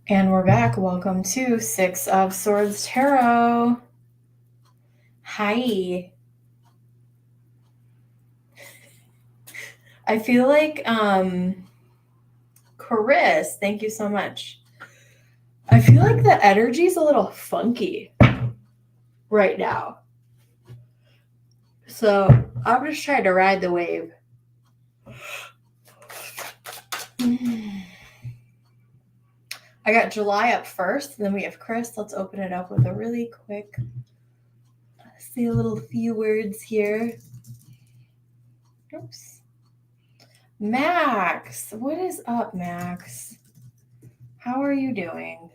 And we're back. Welcome to Six of Swords Tarot. Hi. I feel like, Chris, thank you so much. I feel like the energy's a little funky right now. So I'm just trying to ride the wave. I got July up first, then we have Chris. Let's open it up with a really quick, say a little few words here. Oops. Max, what is up, Max? How are you doing?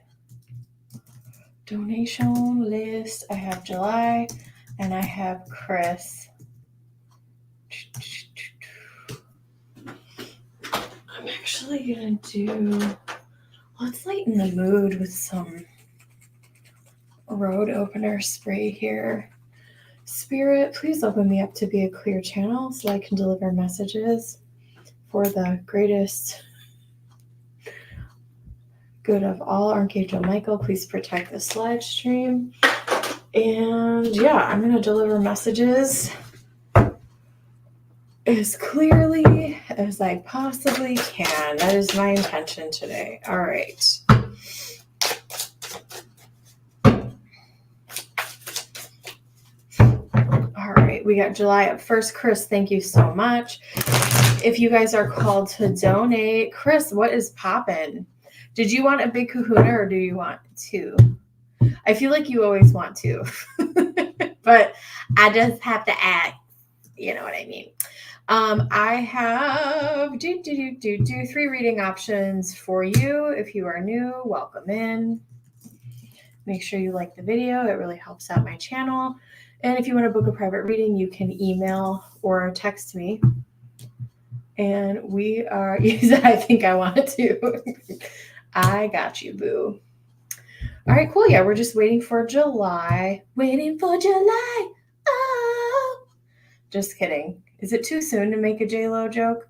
Donation list. I have July and I have Chris. I'm actually gonna let's lighten the mood with some road opener spray here. Spirit, please open me up to be a clear channel so I can deliver messages for the greatest good of all. Archangel Michael, please protect this live stream. And yeah, I'm going to deliver messages as clearly as I possibly can. That is my intention today. All right. All right, we got July up first. Chris, thank you so much. If you guys are called to donate, Chris, what is poppin'? Did you want a big kahuna or do you want two? I feel like you always want to, but I just have to ask. You know what I mean? I have 3 reading options for you. If you are new, welcome in. Make sure you like the video. It really helps out my channel. And if you want to book a private reading, you can email or text me. And we are, I think I want to. I got you, boo. All right, cool. Yeah, we're just waiting for July. Waiting for July. Oh. Just kidding. Is it too soon to make a J-Lo joke?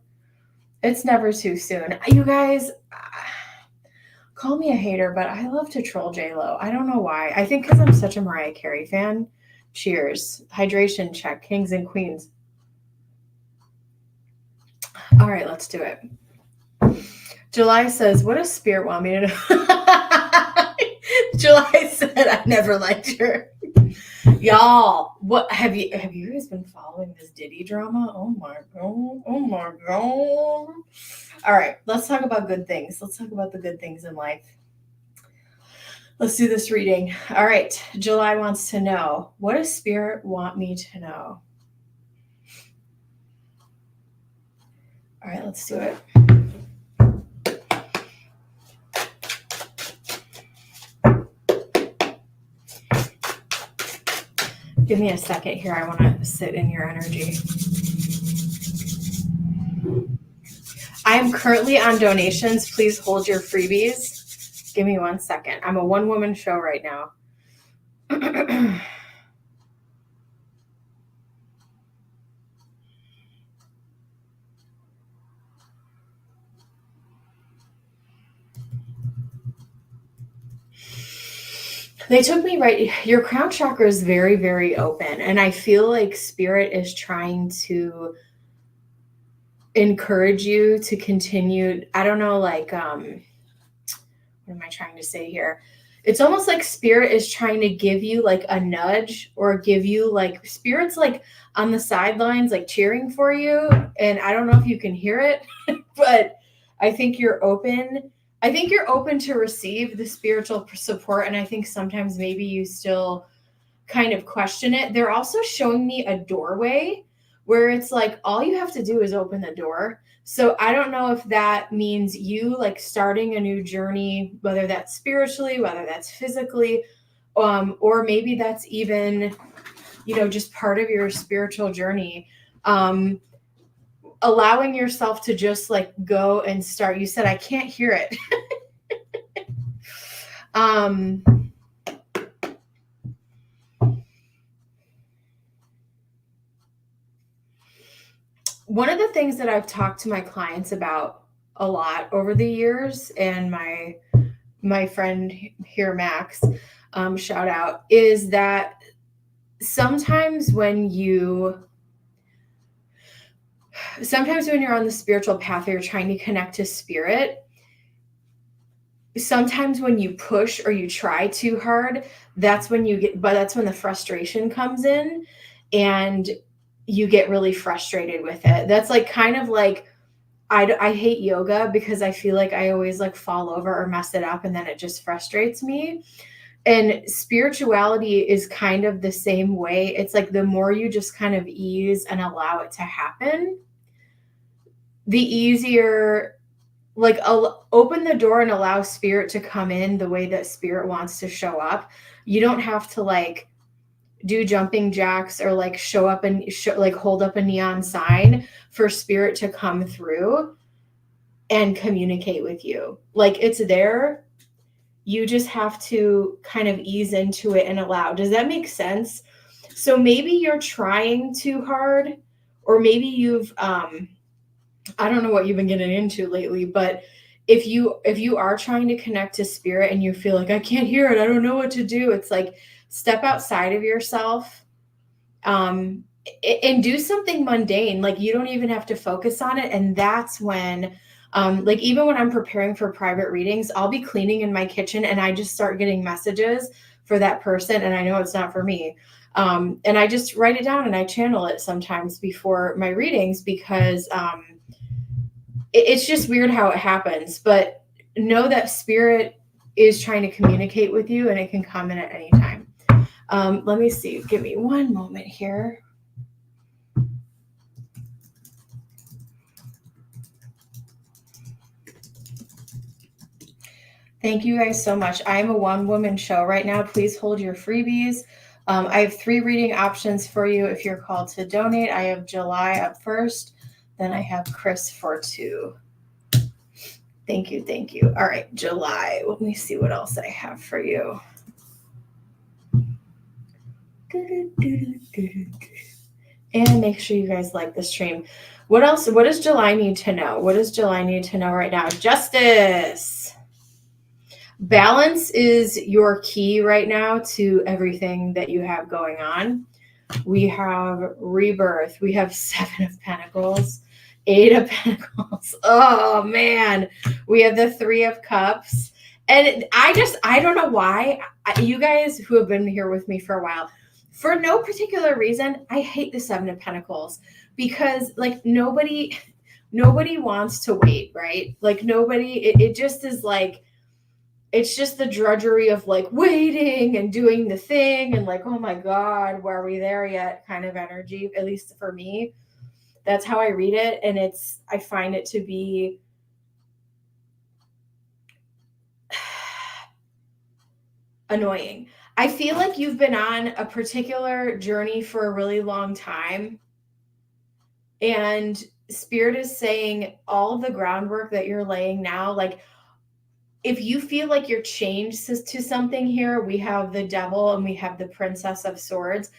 It's never too soon. You guys, call me a hater, but I love to troll J-Lo. I don't know why. I think because I'm such a Mariah Carey fan. Cheers. Hydration check. Kings and queens. All right, let's do it. July says, what does Spirit want me to know? July said, I never liked her. Y'all, what have you guys been following this Diddy drama? Oh my god. All right, let's talk about good things. Let's talk about the good things in life. Let's do this reading. All right, July wants to know, what does Spirit want me to know? All right, let's do it. Give me a second here. I want to sit in your energy. I am currently on donations. Please hold your freebies. Give me 1 second. I'm a one-woman show right now. They took me right. Your crown chakra is very, very open. And I feel like Spirit is trying to encourage you to continue. I don't know, like, what am I trying to say here? It's almost like Spirit is trying to give you like a nudge or give you like Spirit's like on the sidelines, like cheering for you. And I don't know if you can hear it, but I think you're open. I think you're open to receive the spiritual support. And I think sometimes maybe you still kind of question it. They're also showing me a doorway where it's like all you have to do is open the door. So I don't know if that means you like starting a new journey, whether that's spiritually, whether that's physically, or maybe that's even, just part of your spiritual journey. Allowing yourself to just like go and start. You said, I can't hear it. One of the things that I've talked to my clients about a lot over the years and my my friend here, Max, shout out, is that sometimes when you're on the spiritual path or you're trying to connect to spirit, sometimes when you push or you try too hard, that's when the frustration comes in and you get really frustrated with it. That's like kind of like, I hate yoga because I feel like I always like fall over or mess it up and then it just frustrates me. And spirituality is kind of the same way. It's like the more you just kind of ease and allow it to happen, the easier, like open the door and allow spirit to come in the way that spirit wants to show up. You don't have to like do jumping jacks or like show up and like hold up a neon sign for spirit to come through and communicate with you. Like it's there. You just have to kind of ease into it and allow. Does that make sense? So maybe you're trying too hard, or maybe you've I don't know what you've been getting into lately, but if you are trying to connect to spirit and you feel like I can't hear it, I don't know what to do, it's like step outside of yourself, and do something mundane. Like you don't even have to focus on it. And that's when, like even when I'm preparing for private readings, I'll be cleaning in my kitchen and I just start getting messages for that person. And I know it's not for me. And I just write it down and I channel it sometimes before my readings because, it's just weird how it happens, but know that spirit is trying to communicate with you and it can come in at any time. Let me see. Give me one moment here. Thank you guys so much. I am a one-woman show right now. Please hold your freebies. I have 3 reading options for you if you're called to donate. I have July up first. Then I have Chris for 2. Thank you. Thank you. All right, July. Let me see what else I have for you. And make sure you guys like the stream. What else? What does July need to know? What does July need to know right now? Justice. Balance is your key right now to everything that you have going on. We have rebirth. We have 7 of Pentacles, 8 of Pentacles. Oh man. We have the 3 of Cups. And I don't know why. You guys who have been here with me for a while, for no particular reason, I hate the 7 of Pentacles because like nobody wants to wait, right? Like it just is like, it's just the drudgery of like waiting and doing the thing and like, oh my God, were we there yet kind of energy, at least for me. That's how I read it. And I find it to be annoying. I feel like you've been on a particular journey for a really long time. And spirit is saying all of the groundwork that you're laying now, like if you feel like you're chained to something here, we have the Devil and we have the Princess of Swords.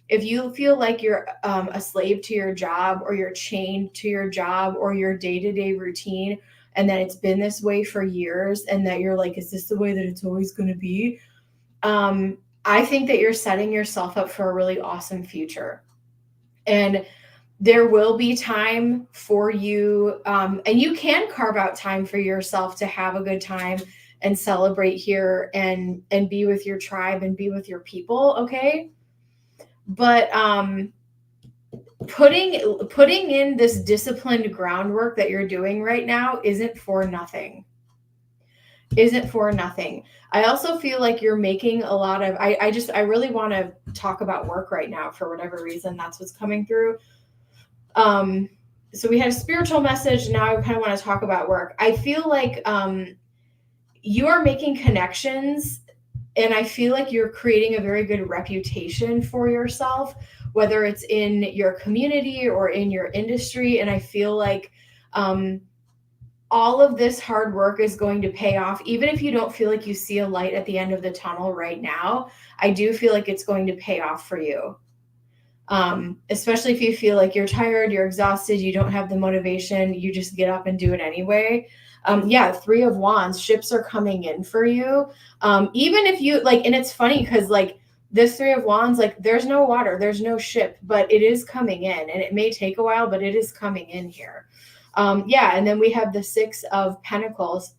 If you feel like you're a slave to your job or you're chained to your job or your day-to-day routine and that it's been this way for years and that you're like, is this the way that it's always going to be? I think that you're setting yourself up for a really awesome future. And there will be time for you, and you can carve out time for yourself to have a good time and celebrate here and be with your tribe and be with your people, okay? But putting in this disciplined groundwork that you're doing right now isn't for nothing. I also feel like you're making a lot of, I really want to talk about work right now for whatever reason. That's what's coming through. So we had a spiritual message. Now I kind of want to talk about work. I feel like you are making connections and I feel like you're creating a very good reputation for yourself, whether it's in your community or in your industry. And I feel like all of this hard work is going to pay off. Even if you don't feel like you see a light at the end of the tunnel right now, I do feel like it's going to pay off for you. Especially if you feel like you're tired, you're exhausted, you don't have the motivation, you just get up and do it anyway. Yeah, Three of Wands, ships are coming in for you. Even if you like, and it's funny because like this Three of Wands, like there's no water, there's no ship, but it is coming in, and it may take a while, but it is coming in here. Yeah, and then we have the Six of Pentacles.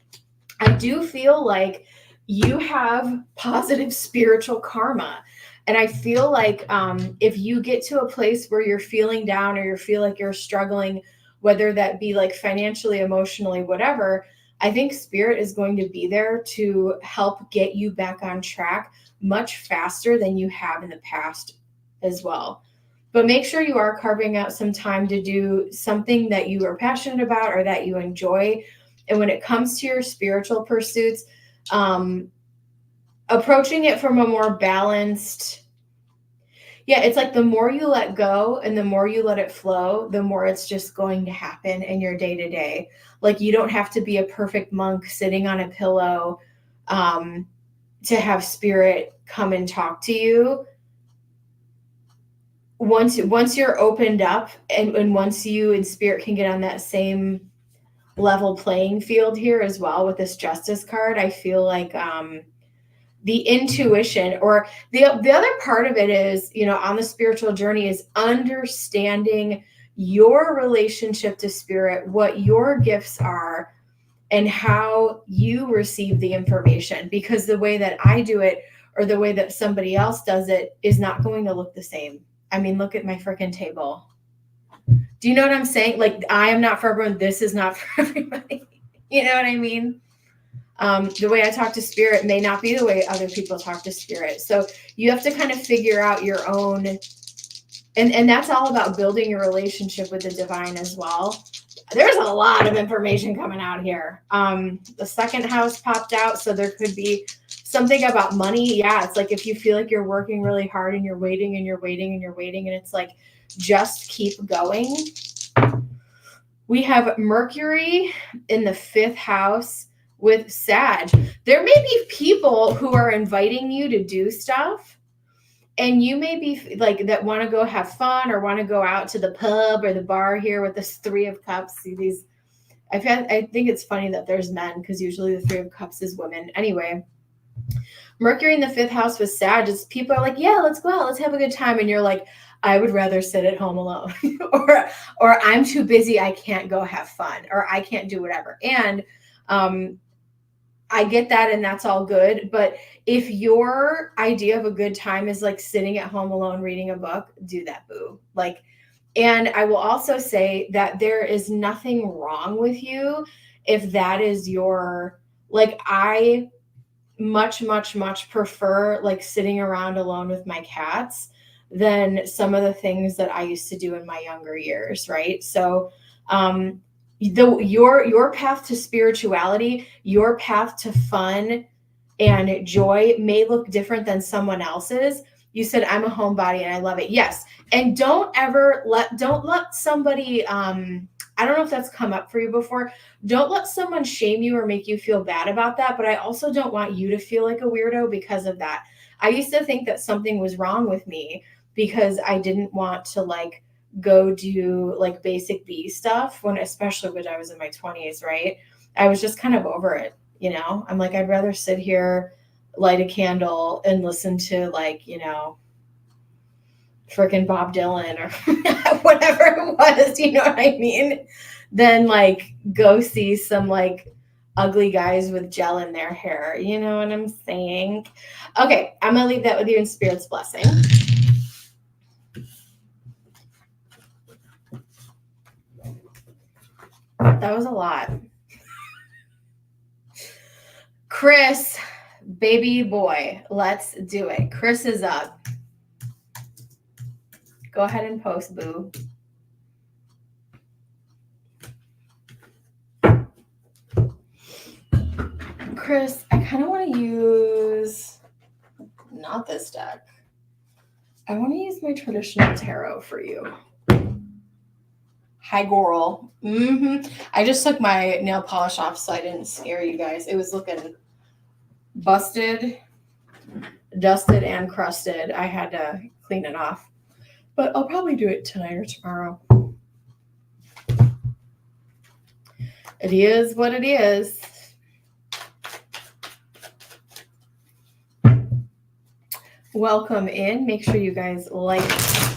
I do feel like you have positive spiritual karma. And I feel like if you get to a place where you're feeling down or you feel like you're struggling, whether that be like financially, emotionally, whatever, I think spirit is going to be there to help get you back on track much faster than you have in the past as well. But make sure you are carving out some time to do something that you are passionate about or that you enjoy. And when it comes to your spiritual pursuits, approaching it from a more balanced, yeah, it's like the more you let go and the more you let it flow, the more it's just going to happen in your day to day. Like you don't have to be a perfect monk sitting on a pillow to have spirit come and talk to you. Once you're opened up and once you and spirit can get on that same level playing field here as well with this Justice card, I feel like the intuition or the other part of it is, you know, on the spiritual journey is understanding your relationship to spirit, what your gifts are, and how you receive the information. Because the way that I do it or the way that somebody else does it is not going to look the same. I mean, look at my freaking table. Do you know what I'm saying? Like, I am not for everyone. This is not for everybody. You know what I mean? The way I talk to spirit may not be the way other people talk to spirit. So you have to kind of figure out your own, and that's all about building your relationship with the divine as well. There's a lot of information coming out here. The second house popped out, so there could be something about money. Yeah, it's like if you feel like you're working really hard and you're waiting and you're waiting and you're waiting, and it's like, just keep going. We have Mercury in the fifth house with Sag. There may be people who are inviting you to do stuff, and you may be like that want to go have fun or want to go out to the pub or the bar here with this Three of Cups. See these? I think it's funny that there's men because usually the Three of Cups is women. Anyway, Mercury in the fifth house with Sag is people are like, yeah, let's go out, let's have a good time, and you're like, I would rather sit at home alone, or I'm too busy, I can't go have fun, or I can't do whatever. And I get that, and that's all good. But if your idea of a good time is like sitting at home alone reading a book, do that, boo. Like, and I will also say that there is nothing wrong with you if that is your, like, I much prefer like sitting around alone with my cats than some of the things that I used to do in my younger years, right? So your path to spirituality, your path to fun and joy may look different than someone else's. You said I'm a homebody and I love it. Yes. And don't let somebody I don't know if that's come up for you before. Don't let someone shame you or make you feel bad about that, but I also don't want you to feel like a weirdo because of that. I used to think that something was wrong with me because I didn't want to like go do like basic B stuff especially when I was in my 20s, right? I was just kind of over it, you know? I'm like, I'd rather sit here, light a candle and listen to like, you know, freaking Bob Dylan or whatever it was, you know what I mean? Then like go see some like ugly guys with gel in their hair. You know what I'm saying? Okay, I'm gonna leave that with you in Spirit's blessing. That was a lot. Chris, baby boy, let's do it. Chris is up. Go ahead and post, boo. Chris, I kind of want to use, not this deck. I want to use my traditional tarot for you. Hi, Goral. I just took my nail polish off so I didn't scare you guys. It was looking busted, dusted, and crusted. I had to clean it off. but I'll probably do it tonight or tomorrow. It is what it is. Welcome in. Make sure you guys like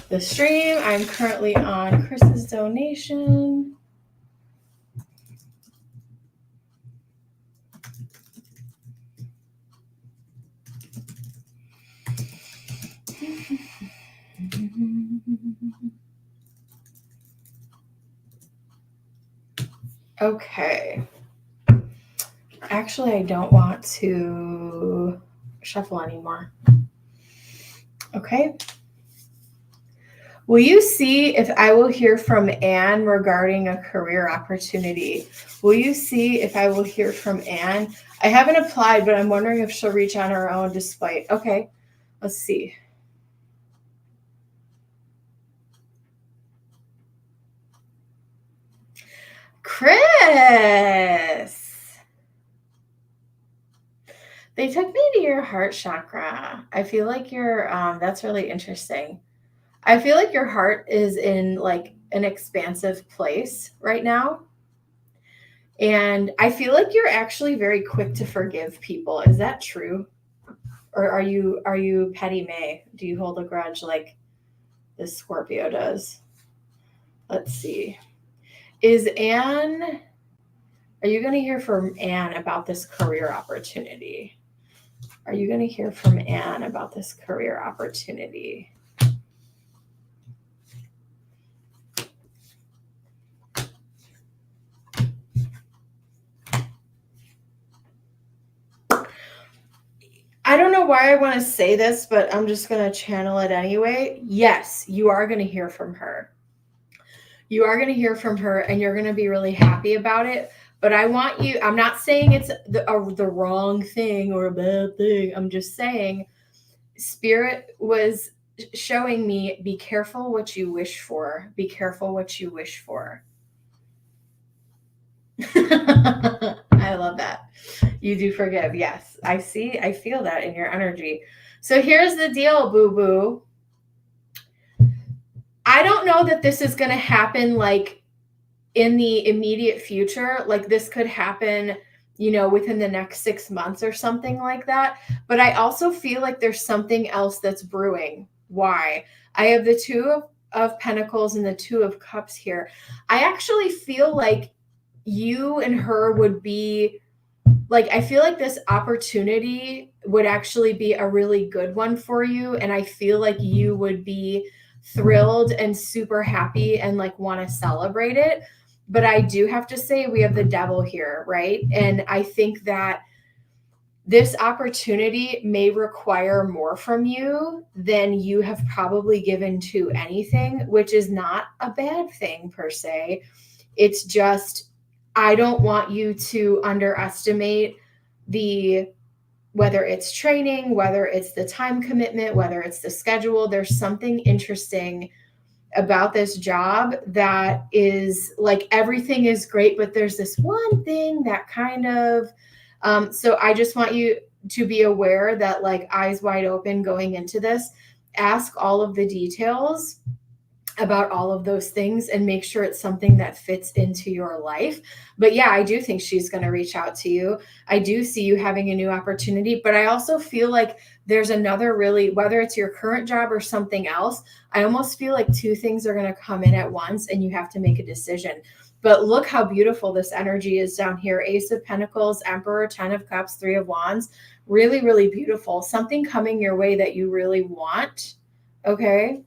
the stream. I'm currently on Chris's donation. Okay. Actually, I don't want to shuffle anymore. Okay. Will you see if I will hear from Anne regarding a career opportunity? Will you see if I will hear from Anne? I haven't applied, but I'm wondering if she'll reach on her own despite. Okay. Let's see. Chris. They took me to your heart chakra. I feel like that's really interesting. I feel like your heart is in like an expansive place right now. And I feel like you're actually very quick to forgive people. Is that true? Or are you petty May? Do you hold a grudge like this Scorpio does? Let's see. Are you going to hear from Anne about this career opportunity? Are you going to hear from Anne about this career opportunity? I don't know why I want to say this, but I'm just going to channel it anyway. Yes, you are going to hear from her. You are going to hear from her and you're going to be really happy about it. But I'm not saying it's the wrong thing or a bad thing. I'm just saying Spirit was showing me, be careful what you wish for. Be careful what you wish for. I love that. You do forgive. Yes, I feel that in your energy. So here's the deal, boo-boo. I don't know that this is going to happen like in the immediate future. Like this could happen, within the next 6 months or something like that. But I also feel like there's something else that's brewing. Why? I have the Two of Pentacles and the Two of Cups here. I actually feel like you and her would be like, I feel like this opportunity would actually be a really good one for you. And I feel like you would be thrilled and super happy and like want to celebrate it. But I do have to say we have the devil here, right? And I think that this opportunity may require more from you than you have probably given to anything, which is not a bad thing per se. It's just, I don't want you to underestimate whether it's training, whether it's the time commitment, whether it's the schedule. There's something interesting about this job that is like everything is great, but there's this one thing that kind of, so I just want you to be aware that like eyes wide open going into this, ask all of the details about all of those things and make sure it's something that fits into your life. But yeah, I do think she's going to reach out to you. I do see you having a new opportunity, but I also feel like there's another really, whether it's your current job or something else, I almost feel like two things are going to come in at once and you have to make a decision. But look how beautiful this energy is down here. Ace of Pentacles, Emperor, 10 of Cups, 3 of Wands. Really, really beautiful. Something coming your way that you really want. Okay.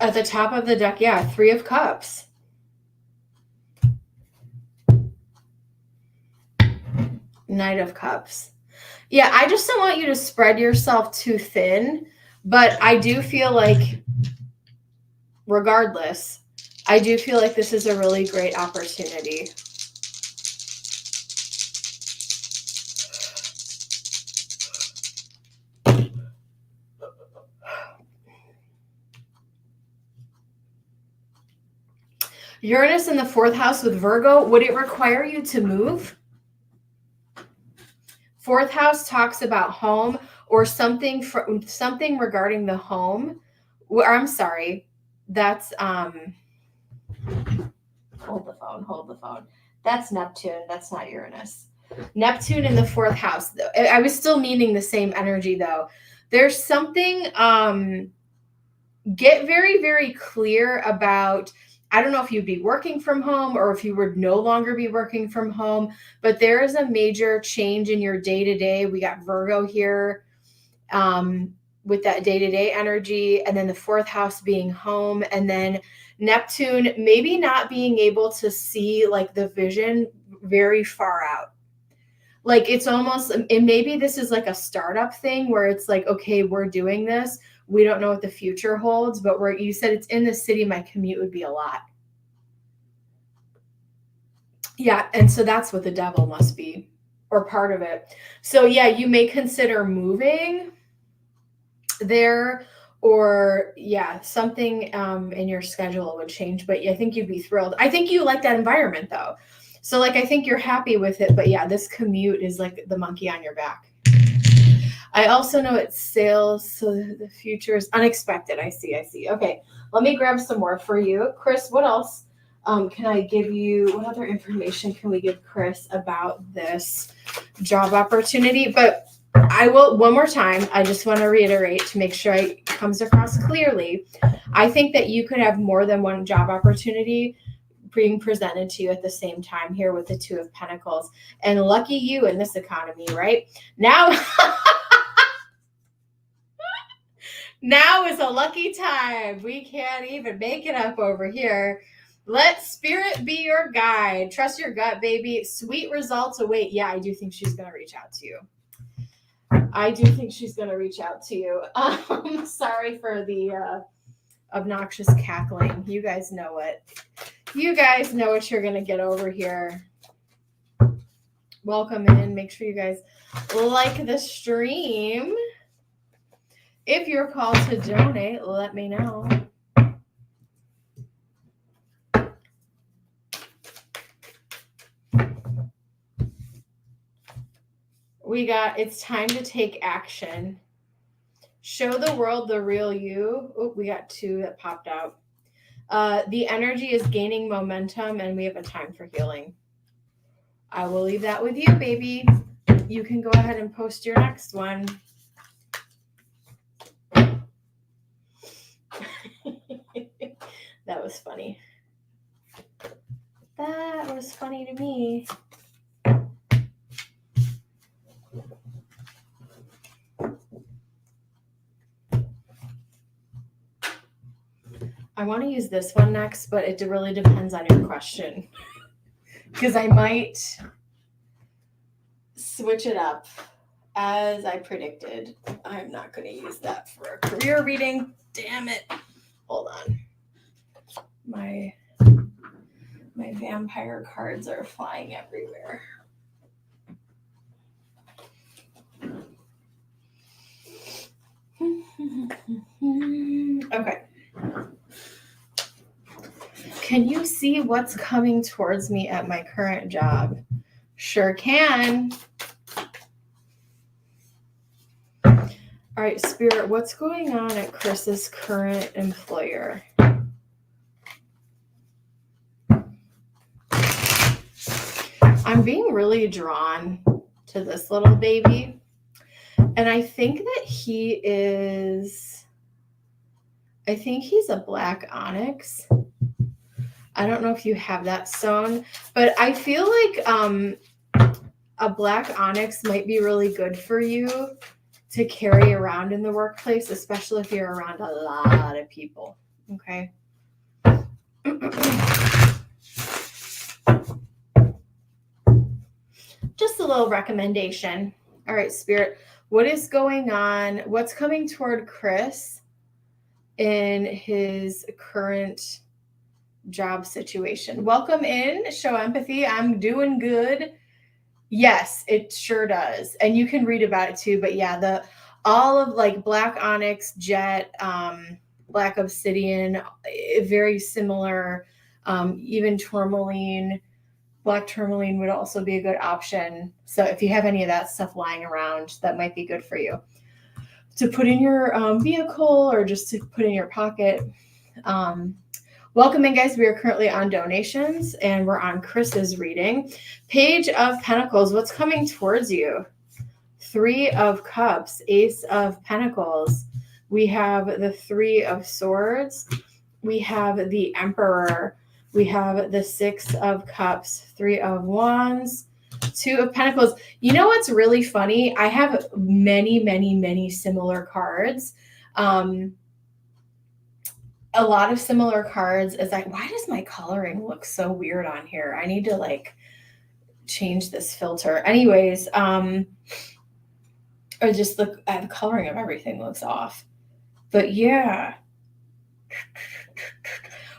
At the top of the deck, yeah, 3 of Cups. Knight of Cups. Yeah, I just don't want you to spread yourself too thin, but I do feel like, regardless, I do feel like this is a really great opportunity. Uranus in the 4th house with Virgo. Would it require you to move? 4th house talks about home or something regarding the home. Or I'm sorry. That's hold the phone. That's Neptune. That's not Uranus. Neptune in the 4th house. I was still meaning the same energy though. There's something get very, very clear about, I don't know if you'd be working from home or if you would no longer be working from home, but there is a major change in your day-to-day. We got Virgo here with that day-to-day energy, and then the 4th house being home, and then Neptune maybe not being able to see like the vision very far out. Like it's almost, and maybe this is like a startup thing where it's like, okay, we're doing this. We don't know what the future holds, but where you said it's in the city, my commute would be a lot. Yeah. And so that's what the devil must be, or part of it. So yeah, you may consider moving there, or yeah, something in your schedule would change, but I think you'd be thrilled. I think you like that environment though. So like, I think you're happy with it, but yeah, this commute is like the monkey on your back. I also know it's sales, so the future is unexpected. I see. Okay, let me grab some more for you. Chris, what else can I give you? What other information can we give Chris about this job opportunity? But I will, one more time, I just want to reiterate to make sure it comes across clearly. I think that you could have more than one job opportunity being presented to you at the same time here with the 2 of Pentacles. And lucky you in this economy, right? Now... Now is a lucky time. We can't even make it up over here. Let spirit be your guide. Trust your gut, baby. Sweet results await. Yeah, I do think she's going to reach out to you. Sorry for the obnoxious cackling. You guys know it. You guys know what you're going to get over here. Welcome in. Make sure you guys like the stream. If you're called to donate, let me know. We got, it's time to take action. Show the world the real you. Oh, we got 2 that popped out. The energy is gaining momentum and we have a time for healing. I will leave that with you, baby. You can go ahead and post your next one. That was funny. That was funny to me. I want to use this one next, but it really depends on your question. Because I might switch it up as I predicted. I'm not going to use that for a career reading. Damn it. Hold on. My vampire cards are flying everywhere. Okay. Can you see what's coming towards me at my current job? Sure can. All right, Spirit, what's going on at Chris's current employer? I'm being really drawn to this little baby. And I think that he's a black onyx. I don't know if you have that sewn, but I feel like a black onyx might be really good for you to carry around in the workplace, especially if you're around a lot of people. Okay. Just a little recommendation. All right, Spirit, what is going on? What's coming toward Chris in his current job situation? Welcome in. Show empathy. I'm doing good. Yes, it sure does. And you can read about it too. But yeah, all of like black onyx, jet, black obsidian, very similar Even tourmaline, black tourmaline would also be a good option. So if you have any of that stuff lying around, that might be good for you to put in your vehicle or just to put in your pocket. Welcome in, guys. We are currently on donations and we're on Chris's reading. Page of Pentacles. What's coming towards you? 3 of Cups, Ace of Pentacles. We have the 3 of Swords. We have the Emperor. We have the 6 of Cups, 3 of Wands, 2 of Pentacles. You know what's really funny? I have many similar cards. A lot of similar cards. Is like, why does my coloring look so weird on here? I need to like change this filter. Anyways, or just the coloring of everything looks off. But yeah,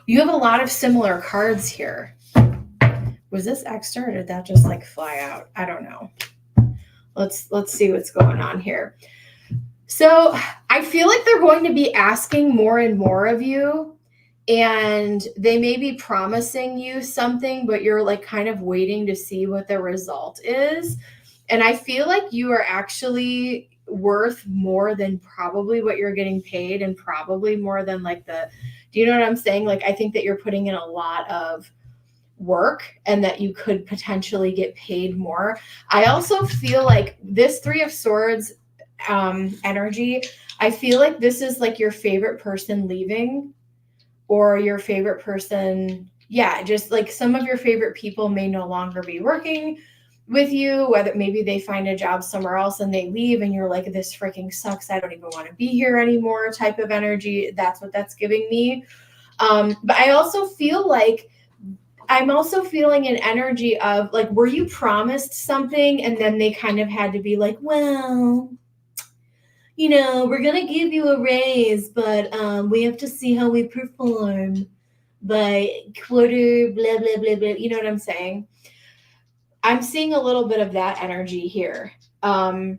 you have a lot of similar cards here. Was this extra or did that just like fly out? I don't know. Let's see what's going on here. So I feel like they're going to be asking more and more of you, and they may be promising you something, but you're like kind of waiting to see what the result is. And I feel like you are actually worth more than probably what you're getting paid, and probably more than like do you know what I'm saying? Like, I think that you're putting in a lot of work and that you could potentially get paid more. I also feel like this 3 of Swords energy, I feel like this is like your favorite person leaving, or your favorite person. Yeah, just like some of your favorite people may no longer be working with you, whether maybe they find a job somewhere else and they leave and you're like, this freaking sucks, I don't even want to be here anymore type of energy. That's what that's giving me. But I also feel like I'm also feeling an energy of like, were you promised something and then they kind of had to be like, well, you know, we're going to give you a raise, but we have to see how we perform by quarter, blah, blah, blah, blah. You know what I'm saying? I'm seeing a little bit of that energy here. I'm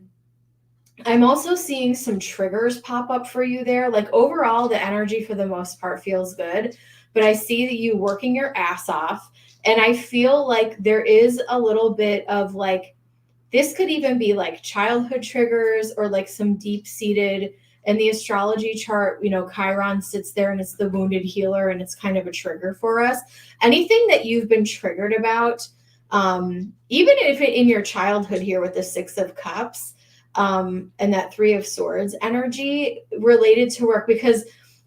also seeing some triggers pop up for you there. Like, overall, the energy for the most part feels good, but I see that you working your ass off. And I feel like there is a little bit of like, this could even be like childhood triggers or like some deep-seated. In the astrology chart, you know, Chiron sits there and it's the wounded healer, and it's kind of a trigger for us. Anything that you've been triggered about, even if it in your childhood here with the 6 of Cups, and that 3 of Swords energy related to work, because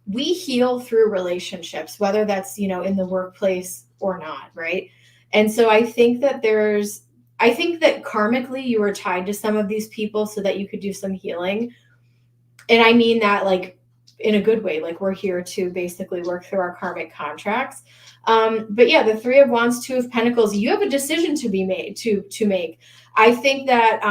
we heal through relationships, whether that's, you know, in the workplace or not, right? And so I think that karmically you were tied to some of these people so that you could do some healing. And I mean that like in a good way, like we're here to basically work through our karmic contracts. But yeah, the 3 of Wands, 2 of Pentacles, you have a decision to be made to make. I think that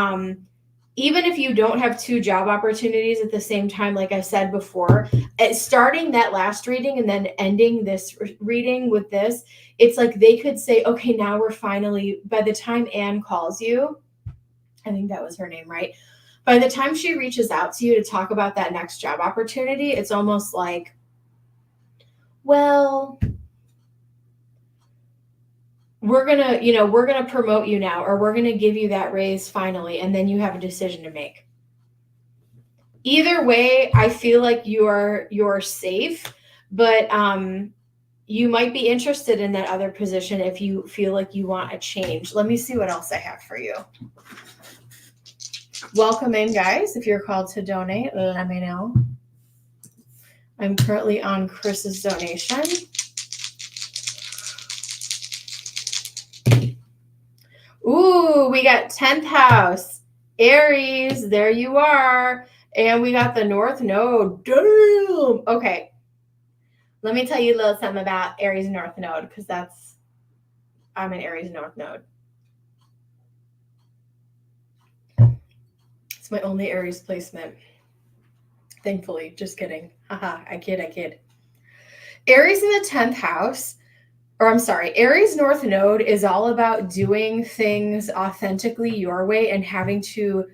even if you don't have 2 job opportunities at the same time, like I said before, starting that last reading and then ending this reading with this, it's like they could say, okay, now we're finally, by the time Anne calls you, I think that was her name, right? By the time she reaches out to you to talk about that next job opportunity, it's almost like, well, we're going to promote you now, or we're going to give you that raise finally. And then you have a decision to make. Either way, I feel like you're safe, but you might be interested in that other position if you feel like you want a change. Let me see what else I have for you. Welcome in, guys. If you're called to donate, let me know. I'm currently on Chris's donation. Ooh, we got 10th house. Aries, there you are. And we got the North Node. Damn. Okay. Let me tell you a little something about Aries North Node, because I'm an Aries North Node. It's my only Aries placement. Thankfully. Just kidding. Haha, I kid. Aries in the 10th house, or I'm sorry, Aries North Node is all about doing things authentically your way and having to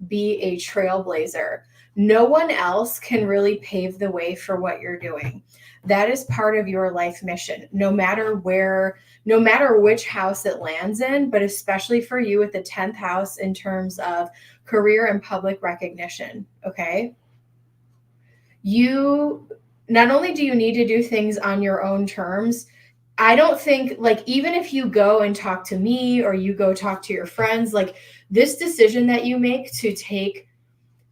be a trailblazer. No one else can really pave the way for what you're doing. That is part of your life mission, no matter which house it lands in, but especially for you with the 10th house in terms of career and public recognition. Okay. Not only do you need to do things on your own terms, I don't think, like, even if you go and talk to me or you go talk to your friends, like, this decision that you make to take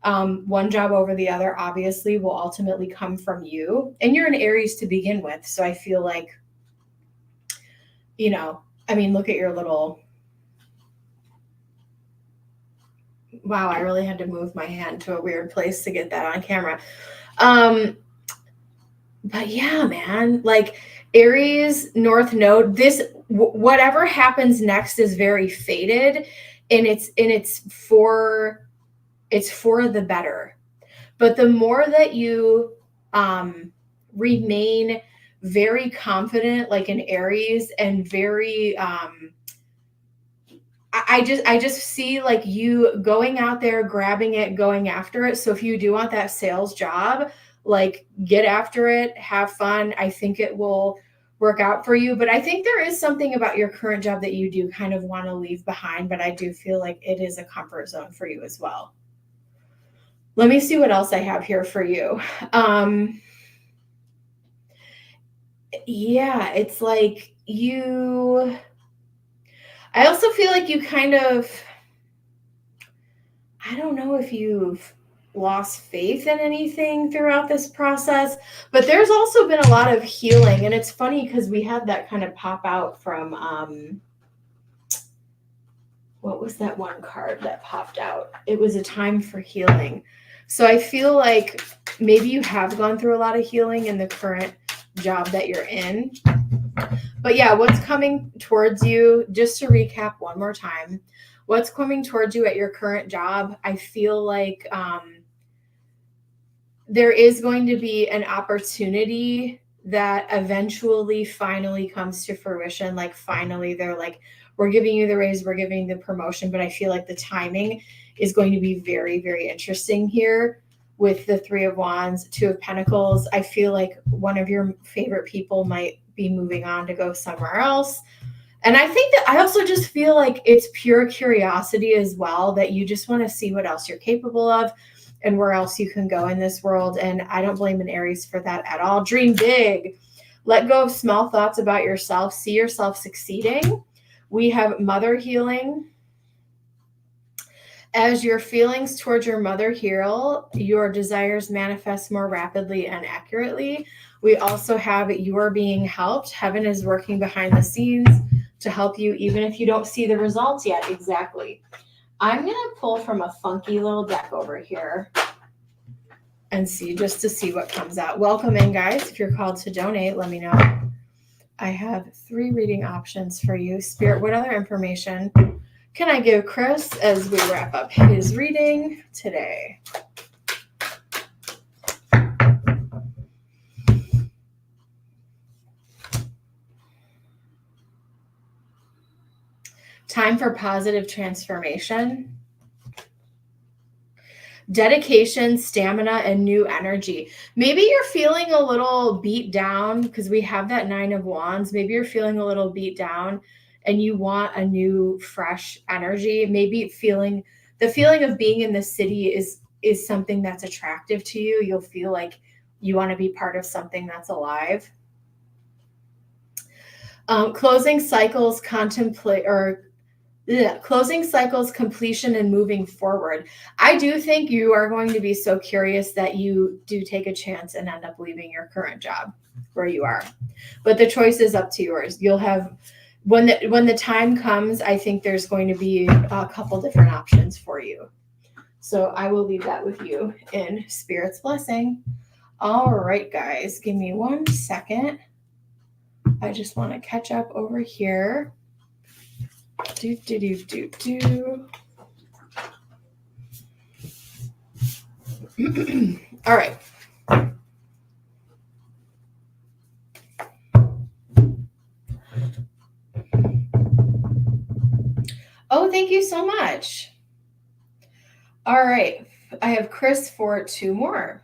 one job over the other obviously will ultimately come from you. And you're an Aries to begin with. So I feel like, look at your little, wow, I really had to move my hand to a weird place to get that on camera. But yeah, man, like Aries North Node, whatever happens next is very fated, and it's for the better. But the more that you remain very confident, like an Aries, and very I just see like you going out there, grabbing it, going after it. So if you do want that sales job, like get after it, have fun. I think it will work out for you. But I think there is something about your current job that you do kind of want to leave behind. But I do feel like it is a comfort zone for you as well. Let me see what else I have here for you. Yeah, it's like I also feel like you kind of, I don't know if you've lost faith in anything throughout this process, but there's also been a lot of healing. And it's funny because we had that kind of pop out from, what was that one card that popped out? It was a time for healing. So I feel like maybe you have gone through a lot of healing in the current job that you're in. But yeah, what's coming towards you, just to recap one more time, what's coming towards you at your current job, I feel like there is going to be an opportunity that eventually finally comes to fruition. Like finally they're like, we're giving you the raise, we're giving the promotion. But I feel like the timing is going to be very, very interesting here with the 3 of Wands, 2 of Pentacles. I feel like one of your favorite people might be moving on to go somewhere else. And I think that I also just feel like it's pure curiosity as well, that you just want to see what else you're capable of and where else you can go in this world. And I don't blame an Aries for that at all. Dream big. Let go of small thoughts about yourself. See yourself succeeding. We have mother healing. As your feelings towards your mother heal, your desires manifest more rapidly and accurately. We also have you are being helped. Heaven is working behind the scenes to help you, even if you don't see the results yet. Exactly. I'm going to pull from a funky little deck over here and see, just to see what comes out. Welcome in, guys. If you're called to donate, let me know. I have 3 reading options for you. Spirit, what other information can I give Chris as we wrap up his reading today? Time for positive transformation. Dedication, stamina, and new energy. Maybe you're feeling a little beat down because we have that 9 of Wands. Maybe you're feeling a little beat down and you want a new, fresh energy. Maybe the feeling of being in the city is something that's attractive to you. You'll feel like you want to be part of something that's alive. Closing cycles, closing cycles, completion, and moving forward. I do think you are going to be so curious that you do take a chance and end up leaving your current job where you are. But the choice is up to yours. You'll have, when the time comes, I think there's going to be a couple different options for you. So I will leave that with you in Spirit's blessing. All right, guys, give me 1 second. I just want to catch up over here. All right. Oh, thank you so much. All right. I have Chris for 2 more.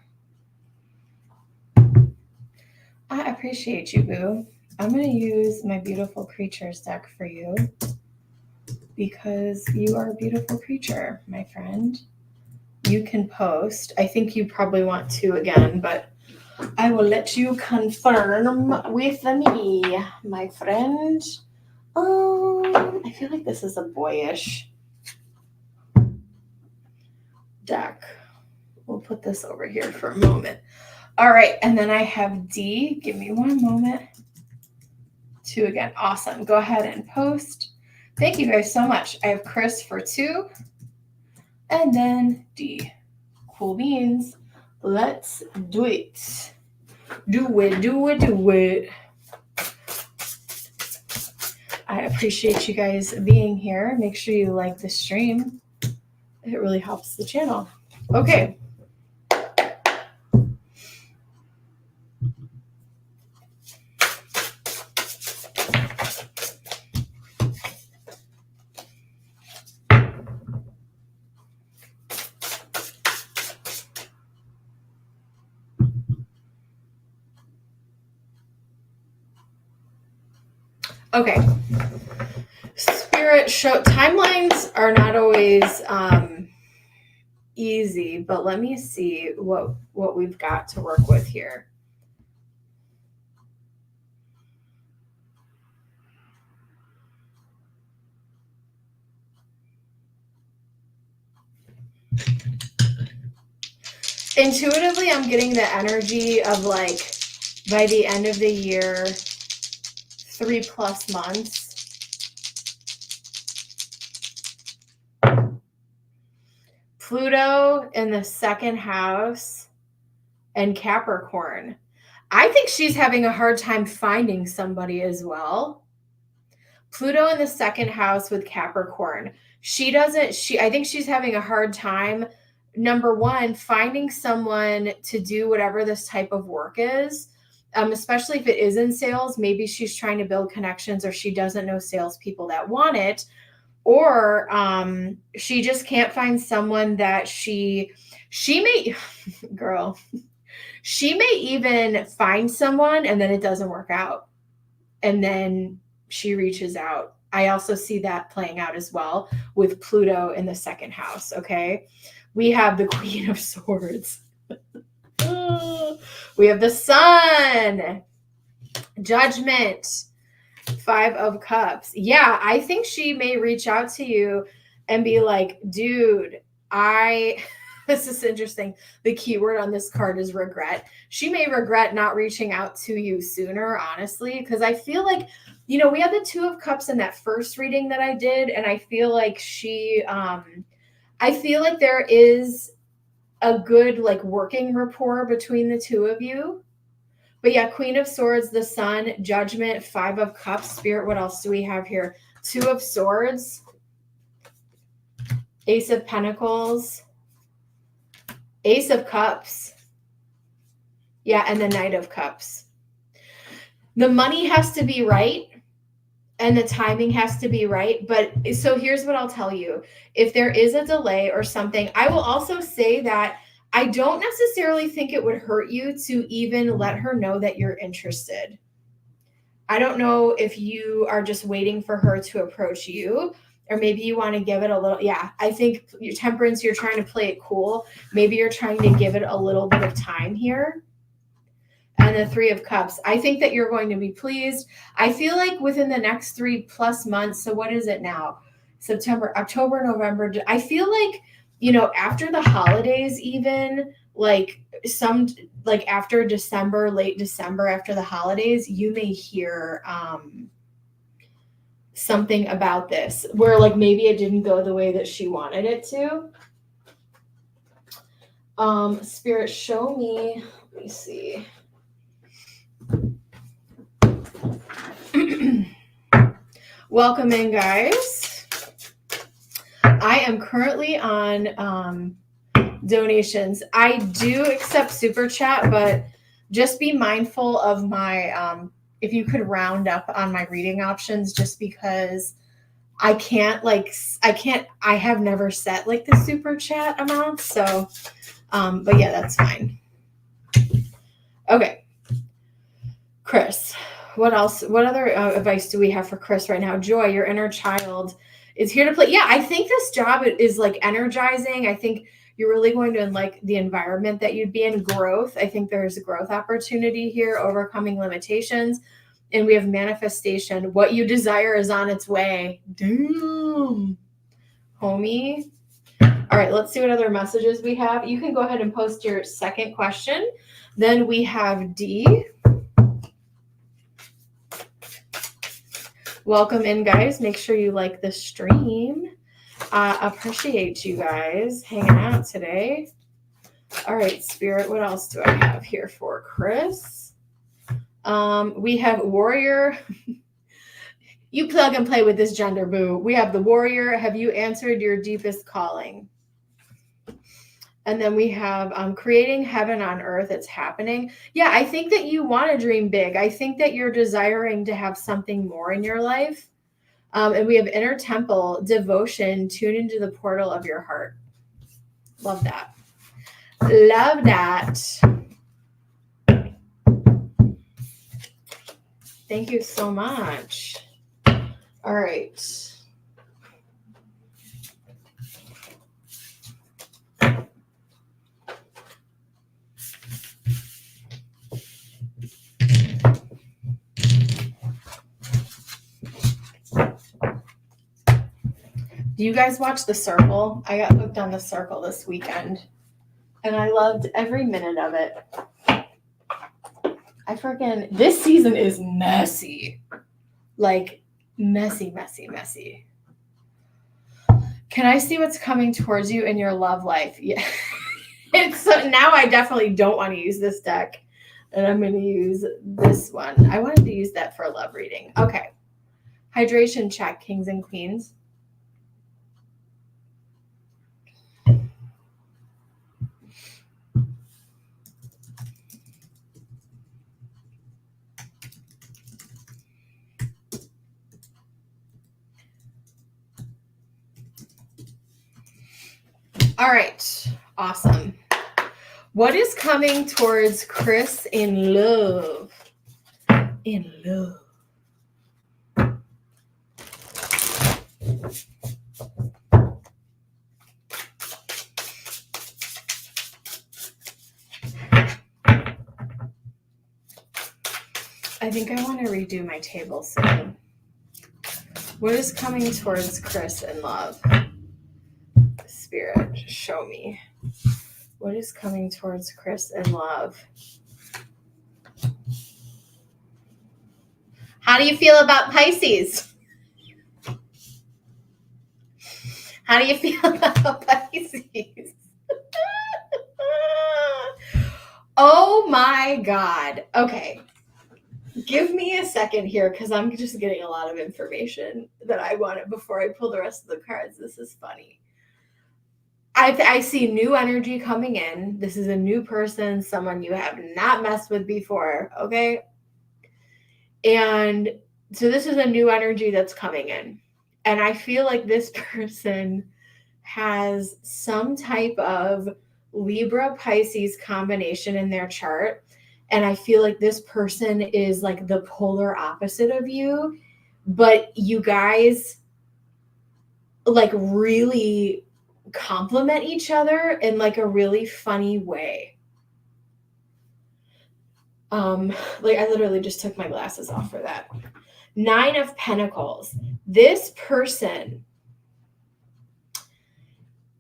I appreciate you, boo. I'm going to use my beautiful creatures deck for you because you are a beautiful creature, my friend. You can post. I think you probably want to again, but I will let you confirm with me, my friend. I feel like this is a boyish deck. We'll put this over here for a moment. All right, and then I have D. Give me one moment. 2 again. Awesome. Go ahead and post. Thank you guys so much. I have Chris for 2, and then D. Cool beans. Let's do it. Do it. I appreciate you guys being here. Make sure you like the stream. It really helps the channel. Okay. Okay. Spirit show timelines are not always easy, but let me see what we've got to work with here. Intuitively, I'm getting the energy of like by the end of the year, 3+ months. Pluto in the 2nd house and Capricorn. I think she's having a hard time finding somebody as well. Pluto in the 2nd house with Capricorn. I think she's having a hard time, number one, finding someone to do whatever this type of work is. Especially if it is in sales. Maybe she's trying to build connections, or she doesn't know salespeople that want it. Or she just can't find someone that she may, girl, she may even find someone and then it doesn't work out. And then she reaches out. I also see that playing out as well with Pluto in the 2nd house, okay? We have the Queen of Swords. We have the Sun. Judgment. 5 of Cups. Yeah, I think she may reach out to you and be like, dude, this is interesting. The keyword on this card is regret. She may regret not reaching out to you sooner, honestly, because I feel like, we had the 2 of Cups in that first reading that I did, and I feel like I feel like there is a good like working rapport between the 2 of you. But yeah, Queen of Swords, the Sun, Judgment, 5 of Cups, Spirit. What else do we have here? 2 of Swords, Ace of Pentacles, Ace of Cups. Yeah, and the Knight of Cups. The money has to be right and the timing has to be right. But so here's what I'll tell you. If there is a delay or something, I will also say that I don't necessarily think it would hurt you to even let her know that you're interested. I don't know if you are just waiting for her to approach you, or maybe you want to give it a little. Yeah, I think your Temperance, you're trying to play it cool. Maybe you're trying to give it a little bit of time here. And the 3 of Cups. I think that you're going to be pleased. I feel like within the next 3+ months. So what is it now? September, October, November. I feel like, after the holidays, even like after December, late December, after the holidays, you may hear something about this where like maybe it didn't go the way that she wanted it to. Spirit, show me. Let me see. Welcome in, guys. I am currently on donations. I do accept super chat, but just be mindful of my if you could round up on my reading options, just because I have never set like the super chat amount. So but yeah, that's fine. Okay. Chris, what else? What other advice do we have for Chris right now? Joy, your inner child is here to play. Yeah, I think this job is like energizing. I think you're really going to like the environment that you'd be in. Growth. I think there's a growth opportunity here, overcoming limitations. And we have manifestation. What you desire is on its way. Damn, homie. All right, let's see what other messages we have. You can go ahead and post your second question. Then we have D. Welcome in, guys. Make sure you like the stream. Appreciate you guys hanging out today. All right, Spirit, what else do I have here for Chris? We have Warrior. You plug and play with this gender, boo. We have the Warrior. Have you answered your deepest calling? And then we have creating heaven on earth. It's happening. Yeah, I think that you want to dream big. I think that you're desiring to have something more in your life. And we have inner temple, devotion, tune into the portal of your heart. Love that. Love that. Thank you so much. All right. Do you guys watch The Circle? I got hooked on The Circle this weekend, and I loved every minute of it. This season is messy. Like, messy, messy, messy. Can I see what's coming towards you in your love life? Yeah. Now I definitely don't want to use this deck, and I'm going to use this one. I wanted to use that for a love reading. Okay. Hydration check, kings and queens. All right. Awesome. What is coming towards Chris in love? In love. I think I want to redo my table soon. What is coming towards Chris in love? Spirit, show me. What is coming towards Chris in love? How do you feel about Pisces? How do you feel about Pisces? Oh my God. Okay. Give me a second here because I'm just getting a lot of information that I wanted before I pull the rest of the cards. This is funny. I see new energy coming in. This is a new person, someone you have not messed with before, okay? And so this is a new energy that's coming in. And I feel like this person has some type of Libra Pisces combination in their chart. And I feel like this person is like the polar opposite of you, but you guys like really complement each other in like a really funny way. Like I literally just took my glasses off for that. 9 of Pentacles. This person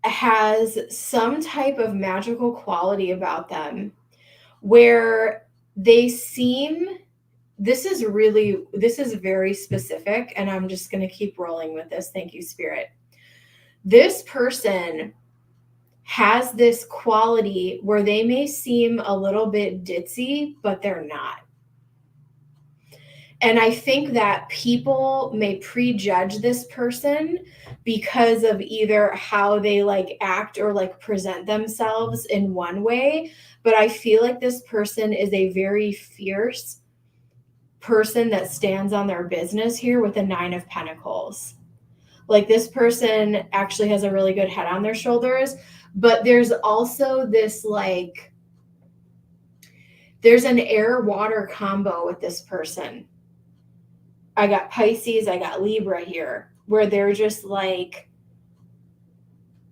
has some type of magical quality about them where they seem, this is very specific, and I'm just going to keep rolling with this. Thank you, Spirit. This person has this quality where they may seem a little bit ditzy, but they're not. And I think that people may prejudge this person because of either how they like act or like present themselves in one way. But I feel like this person is a very fierce person that stands on their business here with the 9 of Pentacles. Like this person actually has a really good head on their shoulders, but there's also this like There's an air-water combo with this person. I got Pisces, I got Libra here, where they're just like,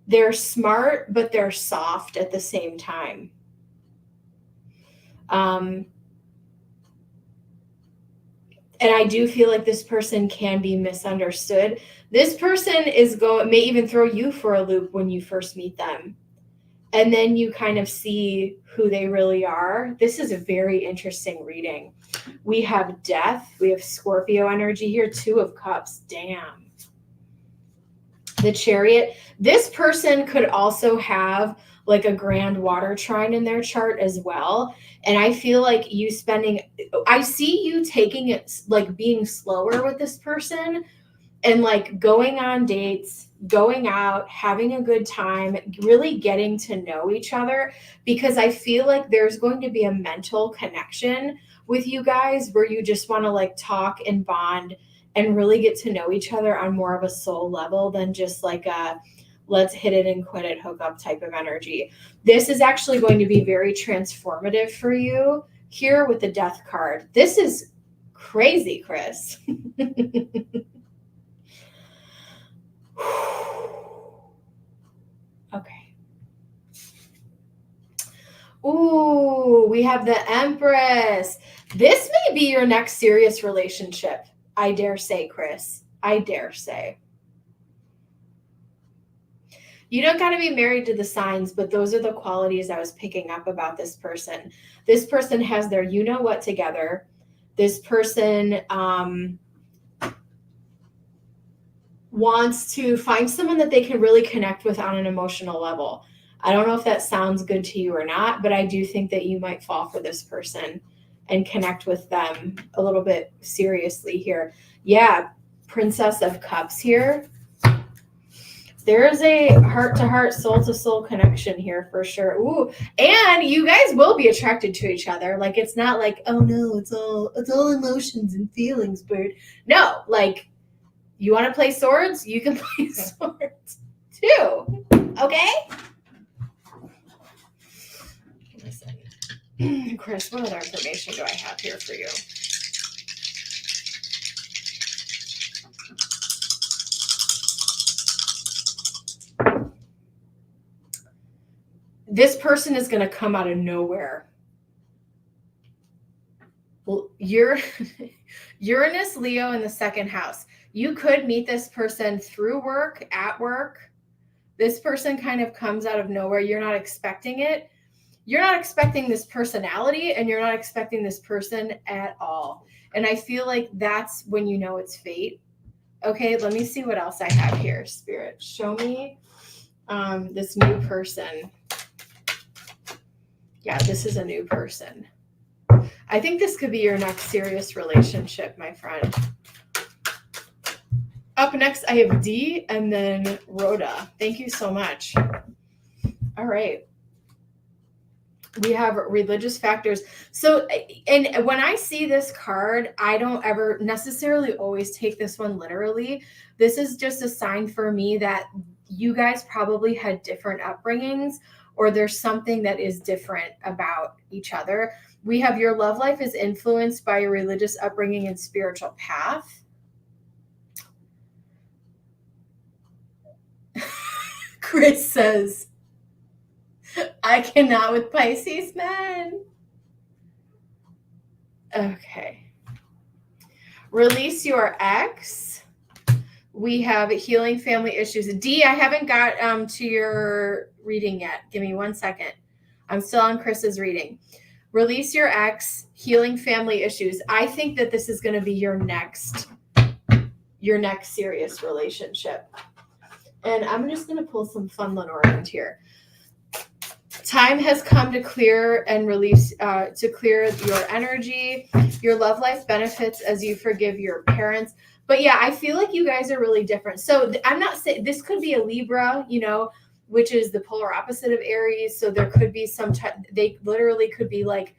they're smart, but they're soft at the same time. And I do feel like this person can be misunderstood. This person may even throw you for a loop when you first meet them. And then you kind of see who they really are. This is a very interesting reading. We have Death. We have Scorpio energy here. 2 of Cups. Damn. The Chariot. This person could also have like a grand water trine in their chart as well. And I feel like I see you taking it, like being slower with this person and like going on dates, going out, having a good time, really getting to know each other, because I feel like there's going to be a mental connection with you guys where you just want to like talk and bond and really get to know each other on more of a soul level than just like a let's hit it and quit it hookup type of energy. This is actually going to be very transformative for you here with the Death card. This is crazy, Chris. Okay. Ooh, we have the Empress. This may be your next serious relationship. I dare say, Chris. I dare say. You don't got to be married to the signs, but those are the qualities I was picking up about this person. This person has their you-know-what together. This person wants to find someone that they can really connect with on an emotional level. I don't know if that sounds good to you or not, but I do think that you might fall for this person and connect with them a little bit seriously here. Yeah, Princess of Cups here. There's a heart-to-heart, soul-to-soul connection here for sure. Ooh, and you guys will be attracted to each other. Like, it's not like, oh no, it's all emotions and feelings, bird. No, like, you want to play swords? You can play swords too. Okay? Listen. Chris, what other information do I have here for you? This person is going to come out of nowhere. Well, Uranus, Leo in the second house. You could meet this person through work, at work. This person kind of comes out of nowhere. You're not expecting it. You're not expecting this personality, and you're not expecting this person at all. And I feel like that's when you know it's fate. Okay, let me see what else I have here. Spirit, show me this new person. Yeah, this is a new person. I think this could be your next serious relationship, my friend. Up next, I have D and then Rhoda. Thank you so much. All right. We have religious factors. So, and when I see this card, I don't ever necessarily always take this one literally. This is just a sign for me that you guys probably had different upbringings, or there's something that is different about each other. We have your love life is influenced by your religious upbringing and spiritual path. Chris says, I cannot with Pisces men. Okay. Release your ex. We have healing family issues. D, I haven't got to your reading yet. Give me 1 second. I'm still on Chris's reading. Release your ex, healing family issues. I think that this is going to be your next serious relationship. And I'm just going to pull some fun Lenormand here. Time has come to clear and release, to clear your energy. Your love life benefits as you forgive your parents. But yeah, I feel like you guys are really different. So I'm not saying this could be a Libra, which is the polar opposite of Aries. So there could be they literally could be like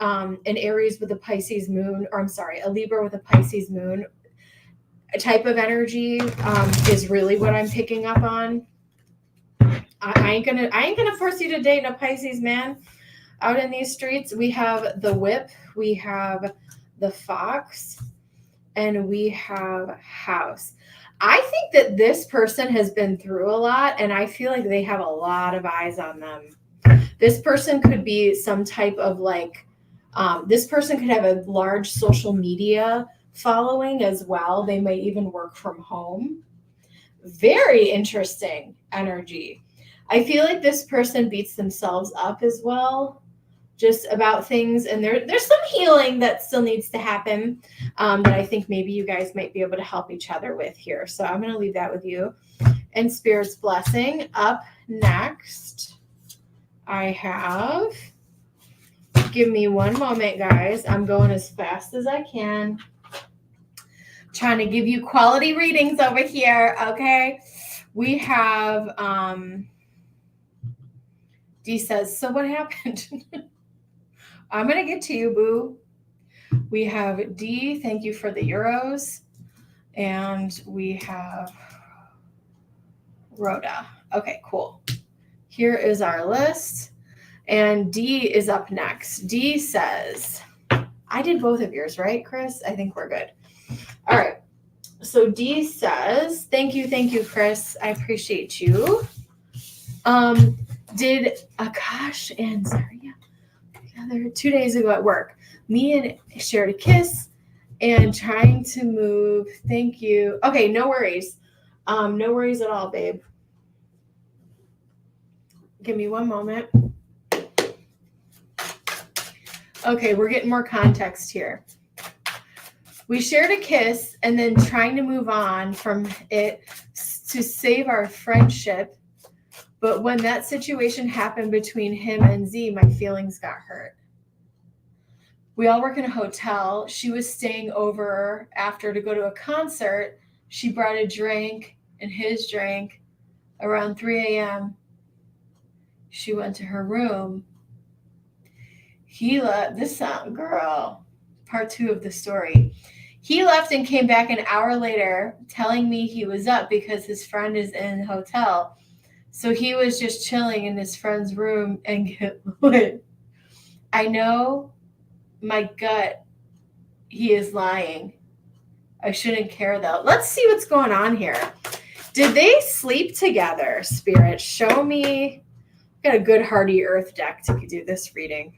an Aries with a Pisces moon, or I'm sorry, a Libra with a Pisces moon. A type of energy is really what I'm picking up on. I ain't gonna force you to date a Pisces man. out in these streets. We have the whip, we have the fox, and we have house. I think that this person has been through a lot, and I feel like they have a lot of eyes on them. This person could be some type of like, this person could have a large social media following as well. They might even work from home. Very interesting energy. I feel like this person beats themselves up as well, just about things. And there's some healing that still needs to happen, that I think maybe you guys might be able to help each other with here. So I'm going to leave that with you. And Spirit's blessing. Up next, I have, give me one moment, guys. I'm going as fast as I can. Trying to give you quality readings over here, okay? We have, D says, so what happened? I'm going to get to you, boo. We have D, thank you for the euros. And we have Rhoda. Okay, cool. Here is our list. And D is up next. D says, I did both of yours, right, Chris? I think we're good. All right. So D says, thank you, Chris. I appreciate you. Did Akash and Zaria together 2 days ago at work. Me and shared a kiss and trying to move. Thank you. Okay, no worries. No worries at all, babe. Give me one moment. Okay, we're getting more context here. We shared a kiss and then trying to move on from it to save our friendship. But when that situation happened between him and Z, my feelings got hurt. We all work in a hotel. She was staying over after to go to a concert. She brought a drink and his drink. Around 3 a.m., she went to her room. He left. This sound, girl. Part 2 of the story. He left and came back an hour later telling me he was up because his friend is in the hotel. So he was just chilling in his friend's room and get lit. I know my gut, he is lying. I shouldn't care though. Let's see what's going on here. Did they sleep together, Spirit? Show me. Got a good Hardy Earth deck to do this reading.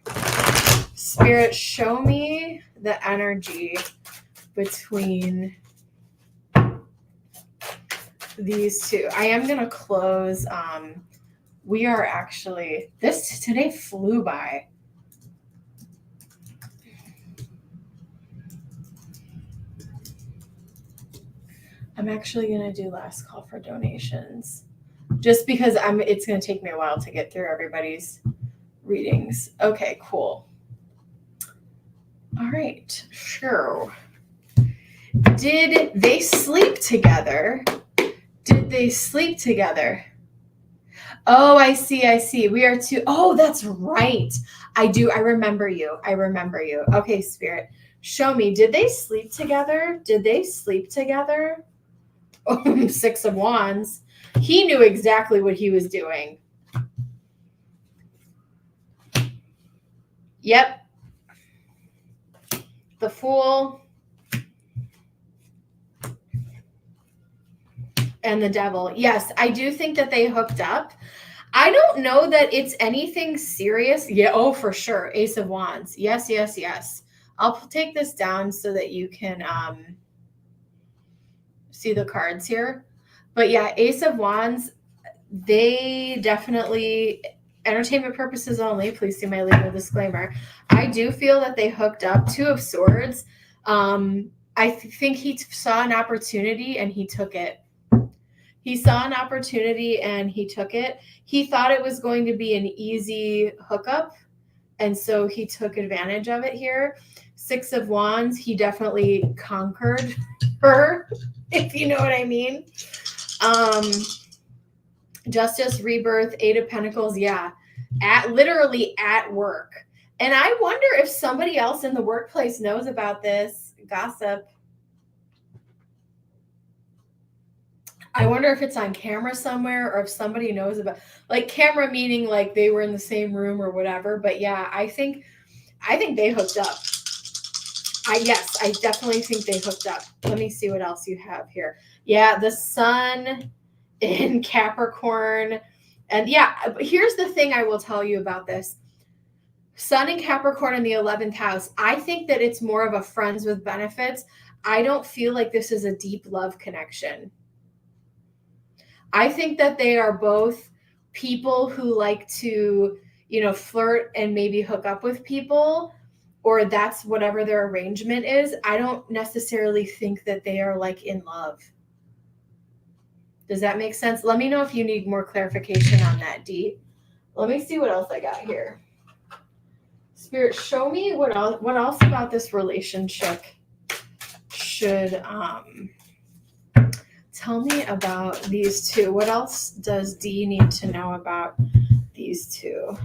Spirit, show me the energy between these two. I am going to close. We are actually, this today flew by. I'm actually going to do last call for donations just because it's going to take me a while to get through everybody's readings. Okay, cool. All right, sure. Did they sleep together? Did they sleep together? Oh, I see. We are two. Oh, that's right. I do. I remember you. Okay, Spirit, show me. Did they sleep together? Oh, 6 of Wands. He knew exactly what he was doing. Yep. The Fool. And the Devil. Yes, I do think that they hooked up. I don't know that it's anything serious. Yeah, oh, for sure. Ace of Wands. Yes. I'll take this down so that you can see the cards here. But yeah, Ace of Wands, they definitely, entertainment purposes only, please see my legal disclaimer. I do feel that they hooked up. 2 of Swords. I think he saw an opportunity and he took it. He saw an opportunity and he took it. He thought it was going to be an easy hookup, and so he took advantage of it here. 6 of Wands, he definitely conquered her, if you know what I mean. Justice, Rebirth, 8 of Pentacles, yeah. Literally at work. And I wonder if somebody else in the workplace knows about this gossip. I wonder if it's on camera somewhere or if somebody knows about, like, camera meaning like they were in the same room or whatever. But yeah, I think they hooked up. Yes, I definitely think they hooked up. Let me see what else you have here. Yeah, the sun in Capricorn. And yeah, here's the thing I will tell you about this. Sun in Capricorn in the 11th house. I think that it's more of a friends with benefits. I don't feel like this is a deep love connection. I think that they are both people who like to, flirt and maybe hook up with people, or that's whatever their arrangement is. I don't necessarily think that they are like in love. Does that make sense? Let me know if you need more clarification on that, Dee. Let me see what else I got here. Spirit, show me what else about this relationship should tell me about these two. What else does Dee need to know about these two?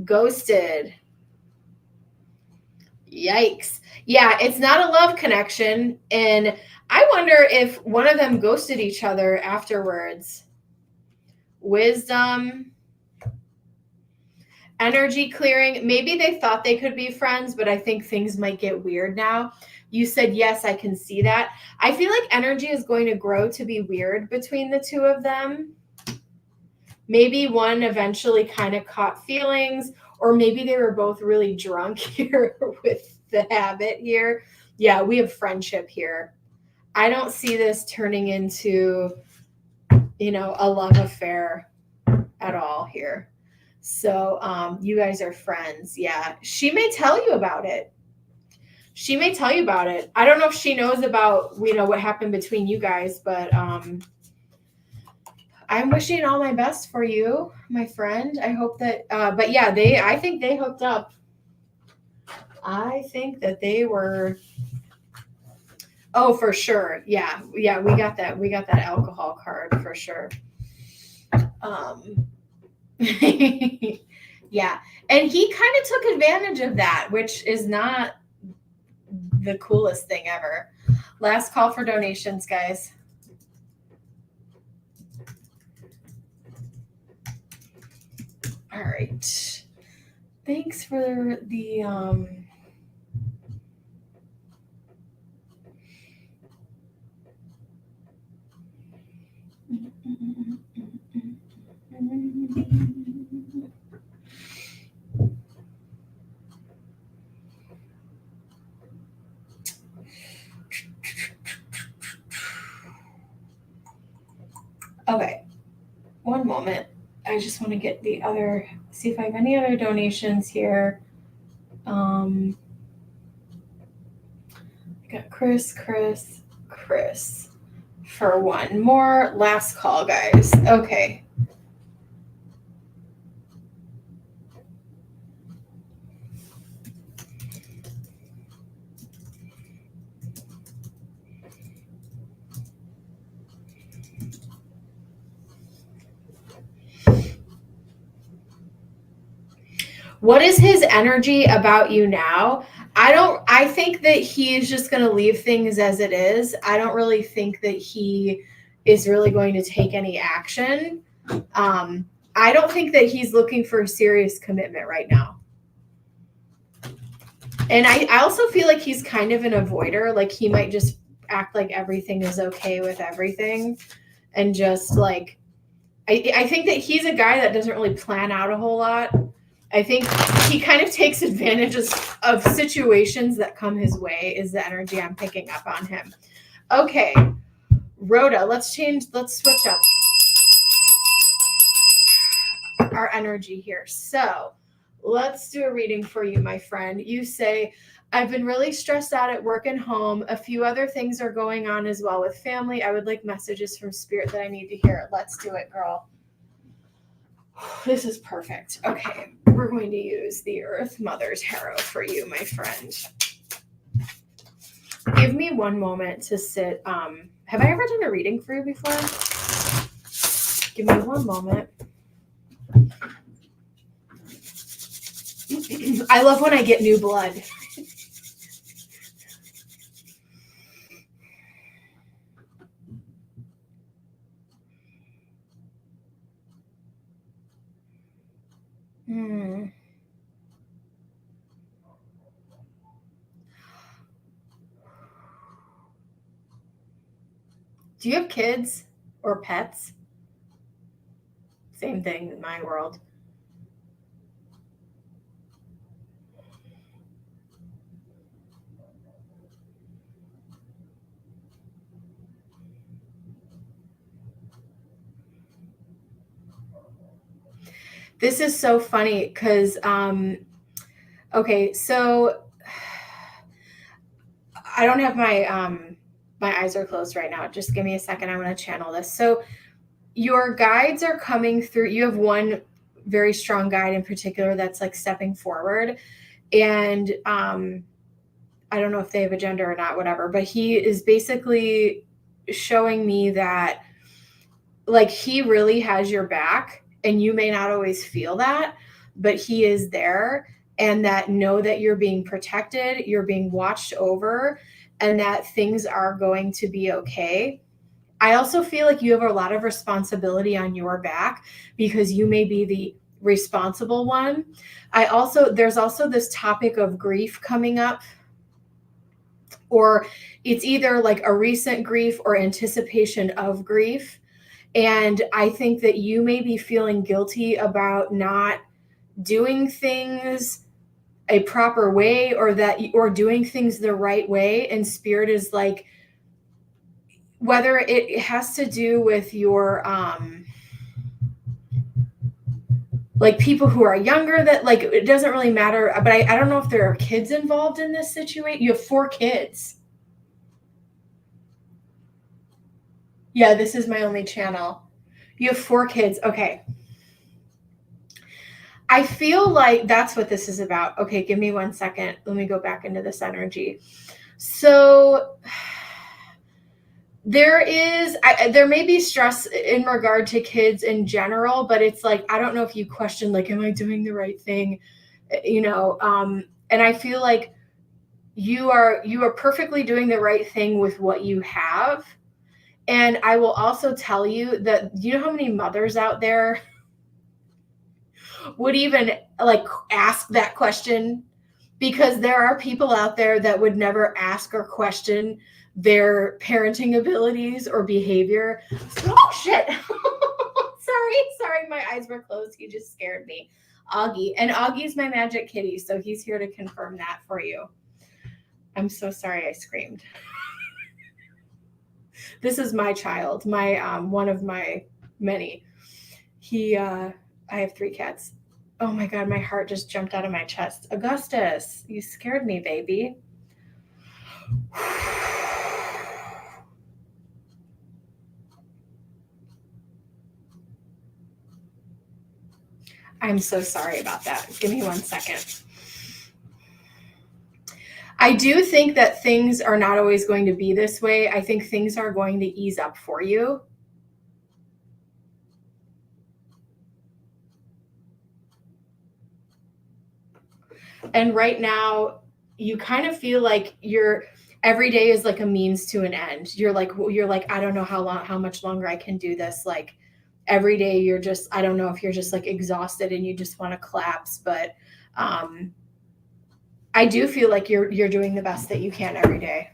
Ghosted. Yikes. Yeah, it's not a love connection. And I wonder if one of them ghosted each other afterwards. Wisdom. Energy clearing. Maybe they thought they could be friends, but I think things might get weird now. You said, yes, I can see that. I feel like energy is going to grow to be weird between the two of them. Maybe one eventually kind of caught feelings, or maybe they were both really drunk here with the habit here. Yeah, we have friendship here. I don't see this turning into, a love affair at all here. So you guys are friends. Yeah, she may tell you about it. I don't know if she knows about, what happened between you guys, but I'm wishing all my best for you, my friend. I hope that, but yeah, I think they hooked up. I think that they were, oh, for sure. Yeah, we got that. We got that alcohol card for sure. Yeah. And he kind of took advantage of that, which is not the coolest thing ever. Last call for donations, guys. All right. Thanks for the okay. One moment. I just want to get see if I have any other donations here. I got Chris for one more. Last call, guys. Okay. What is his energy about you now? I think that he is just going to leave things as it is. I don't really think that he is really going to take any action. I don't think that he's looking for a serious commitment right now. And I also feel like he's kind of an avoider. Like he might just act like everything is okay with everything. And just like, I think that he's a guy that doesn't really plan out a whole lot. I think he kind of takes advantage of situations that come his way is the energy I'm picking up on him. Okay, Rhoda, let's switch up our energy here. So let's do a reading for you, my friend. You say, I've been really stressed out at work and home. A few other things are going on as well with family. I would like messages from spirit that I need to hear. Let's do it, girl. This is perfect. Okay, we're going to use the Earth Mother Tarot for you, my friend. Give me one moment to sit. Have I ever done a reading for you before? Give me one moment. I love when I get new blood. Do you have kids or pets? Same thing in my world. This is so funny because, okay, so I don't have my eyes are closed right now. Just give me a second. I want to channel this. So your guides are coming through. You have one very strong guide in particular that's like stepping forward. And I don't know if they have a gender or not, whatever, but he is basically showing me that like he really has your back, and you may not always feel that, but he is there, and that know that you're being protected, you're being watched over, and that things are going to be okay. I also feel like you have a lot of responsibility on your back because you may be the responsible one. There's also this topic of grief coming up, or it's either like a recent grief or anticipation of grief. And I think that you may be feeling guilty about not doing things a proper way, or doing things the right way. And spirit is like, whether it has to do with your like people who are younger, that like it doesn't really matter, but I don't know if there are kids involved in this situation. You have 4 kids. Yeah, this is my only channel. You have 4 kids. Okay. I feel like that's what this is about. Okay, give me 1 second. Let me go back into this energy. So there may be stress in regard to kids in general, but it's like, I don't know if you question, like, am I doing the right thing? And I feel like you are perfectly doing the right thing with what you have. And I will also tell you that, you know how many mothers out there would even like ask that question? Because there are people out there that would never ask or question their parenting abilities or behavior. Oh shit. sorry, my eyes were closed. He just scared me. Augie. And Augie's my magic kitty, so he's here to confirm that for you. I'm so sorry I screamed. This is my child, my one of my many. I have 3 cats. Oh my God, my heart just jumped out of my chest. Augustus, you scared me, baby. I'm so sorry about that. Give me 1 second. I do think that things are not always going to be this way. I think things are going to ease up for you. And right now, you kind of feel like every day is like a means to an end. You're like, I don't know how much longer I can do this. Like every day I don't know if you're just like exhausted and you just want to collapse, but I do feel like you're doing the best that you can every day.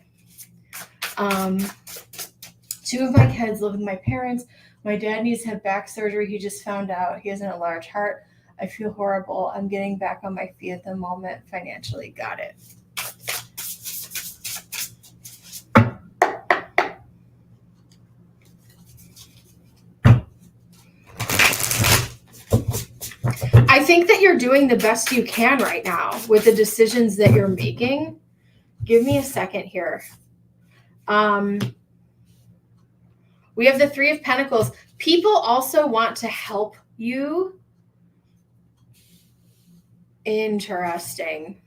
2 of my kids live with my parents. My dad needs to have back surgery. He just found out he has an enlarged heart. I feel horrible. I'm getting back on my feet at the moment financially. Got it. I think that you're doing the best you can right now with the decisions that you're making. Give me a second here. We have the 3 of Pentacles. People also want to help you. Interesting.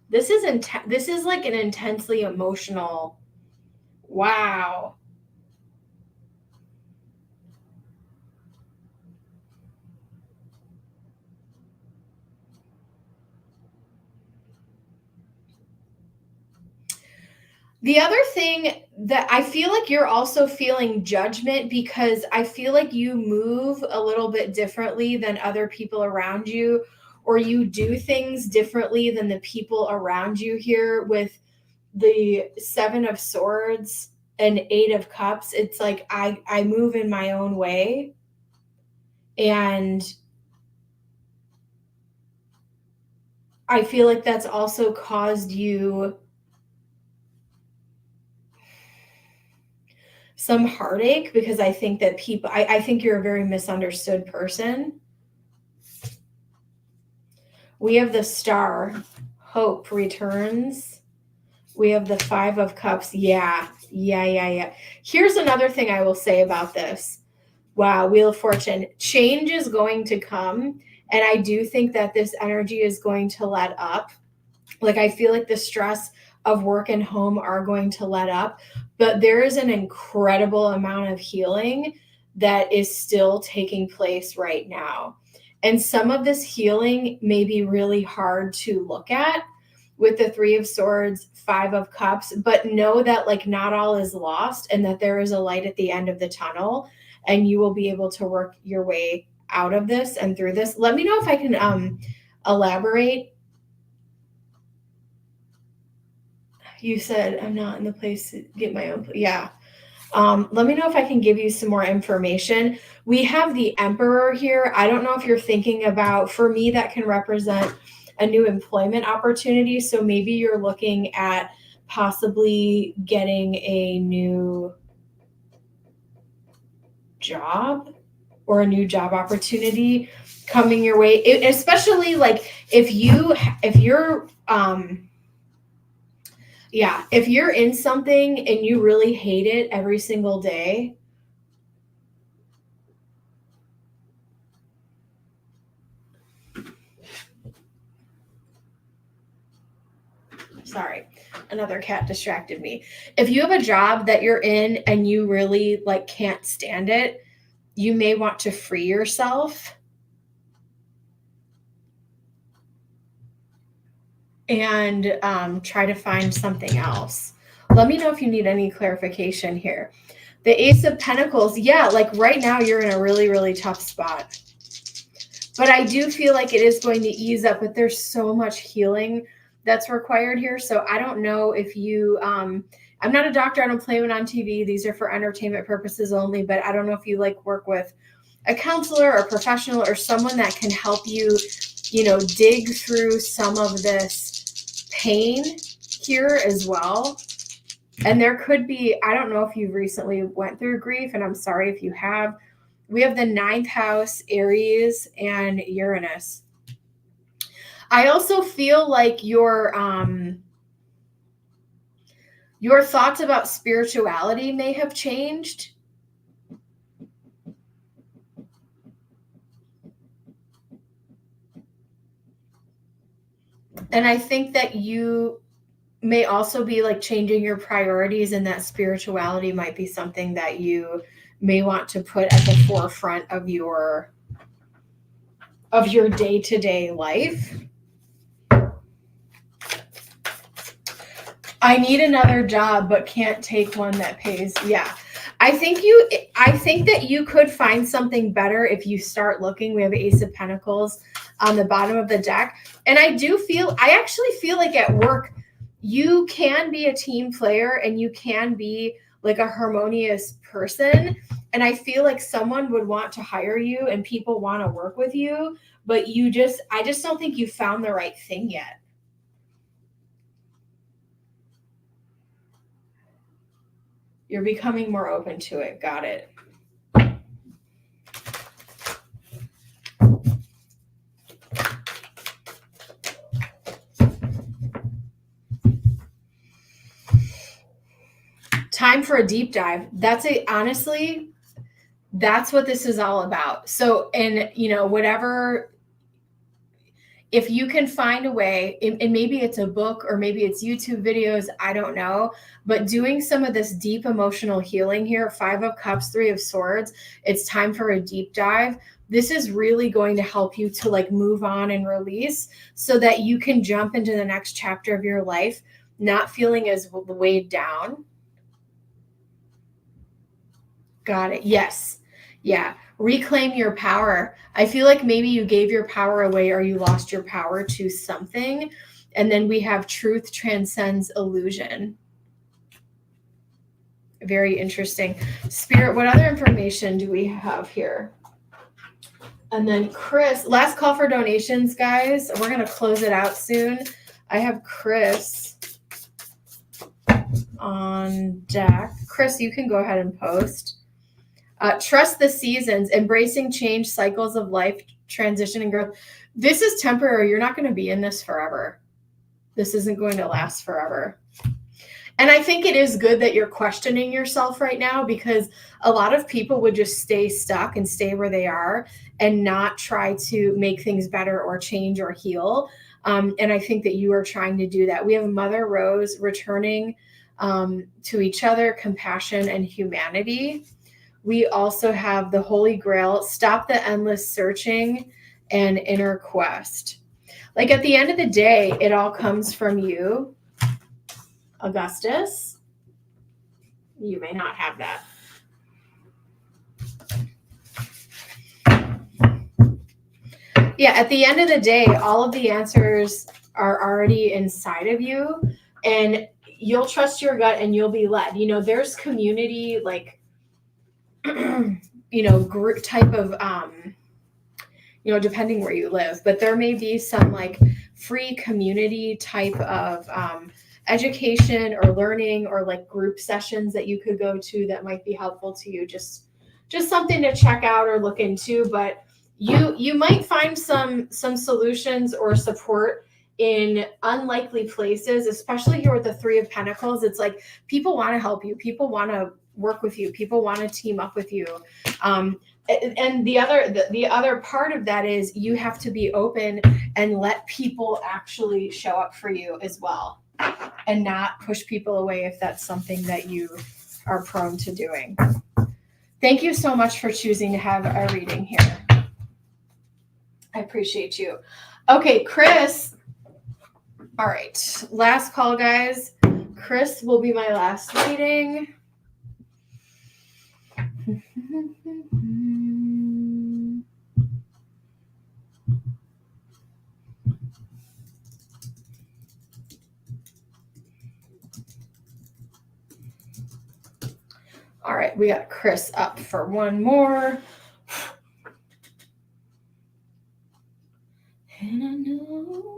This is like an intensely emotional. Wow. The other thing that I feel like you're also feeling judgment, because I feel like you move a little bit differently than other people around you, or you do things differently than the people around you here with the 7 of Swords and 8 of Cups. It's like I move in my own way, and I feel like that's also caused you some heartache, because I think that I think you're a very misunderstood person. We have the Star, hope returns. We have the 5 of Cups. Yeah. Here's another thing I will say about this. Wow, Wheel of Fortune. Change is going to come. And I do think that this energy is going to let up. Like, I feel like the stress of work and home are going to let up. But there is an incredible amount of healing that is still taking place right now. And some of this healing may be really hard to look at with the 3 of Swords, 5 of Cups, but know that like not all is lost, and that there is a light at the end of the tunnel, and you will be able to work your way out of this and through this. Let me know if I can elaborate. You said I'm not in the place to get my own. Yeah. Let me know if I can give you some more information. We have the Emperor here. I don't know if you're thinking about, for me, that can represent a new employment opportunity. So maybe you're looking at possibly getting a new job or a new job opportunity coming your way. Especially like if you're in something and you really hate it every single day, sorry, another cat distracted me. If you have a job that you're in and you really like can't stand it, you may want to free yourself and try to find something else. Let me know if you need any clarification here. The Ace of Pentacles, yeah, like right now you're in a really, really tough spot. But I do feel like it is going to ease up, but there's so much healing that's required here. So I don't know if you, I'm not a doctor. I don't play one on TV. These are for entertainment purposes only, but I don't know if you like work with a counselor or professional or someone that can help you, dig through some of this pain here as well. And there could be, I don't know if you recently went through grief, and I'm sorry if you have. We have the 9th house, Aries, and Uranus. I also feel like your thoughts about spirituality may have changed. And I think that you may also be like changing your priorities, and that spirituality might be something that you may want to put at the forefront of your day-to-day life. I need another job, but can't take one that pays. Yeah. I think that you could find something better if you start looking. We have Ace of Pentacles on the bottom of the deck. And I actually feel like at work, you can be a team player and you can be like a harmonious person. And I feel like someone would want to hire you and people want to work with you, but I just don't think you found the right thing yet. You're becoming more open to it. Got it. Time for a deep dive. Honestly, that's what this is all about. So, and whatever, if you can find a way, and maybe it's a book or maybe it's YouTube videos, I don't know, but doing some of this deep emotional healing here, 5 of Cups, 3 of Swords, it's time for a deep dive. This is really going to help you to like move on and release so that you can jump into the next chapter of your life, not feeling as weighed down. Got it. Yes. Yeah. Reclaim your power. I feel like maybe you gave your power away or you lost your power to something. And then we have truth transcends illusion. Very interesting. Spirit, what other information do we have here? And then Chris, last call for donations, guys. We're going to close it out soon. I have Chris on deck. Chris, you can go ahead and post. Trust the seasons, embracing change, cycles of life, transition, and growth. This is temporary. You're not going to be in this forever. This isn't going to last forever. And I think it is good that you're questioning yourself right now, because a lot of people would just stay stuck and stay where they are and not try to make things better or change or heal. And I think that you are trying to do that. We have Mother Rose returning to each other, compassion and humanity. We also have the Holy Grail, stop the endless searching and inner quest. Like at the end of the day, it all comes from you, Augustus. You may not have that. Yeah, at the end of the day, all of the answers are already inside of you, and you'll trust your gut and you'll be led. You know, there's community, like, you know, group type of, you know, depending where you live, but there may be some like free community type of education or learning or like group sessions that you could go to that might be helpful to you. Just something to check out or look into. But you might find some solutions or support in unlikely places, especially here with the Three of Pentacles. It's like people want to help you, people want to work with you, people want to team up with you. And the other part of that is you have to be open and let people actually show up for you as well, and not push people away if that's something that you are prone to doing. Thank you so much for choosing to have a reading here. I appreciate you. Okay, Chris. All right, last call, guys. Chris will be my last reading. All right, we got Chris up for one more. And I know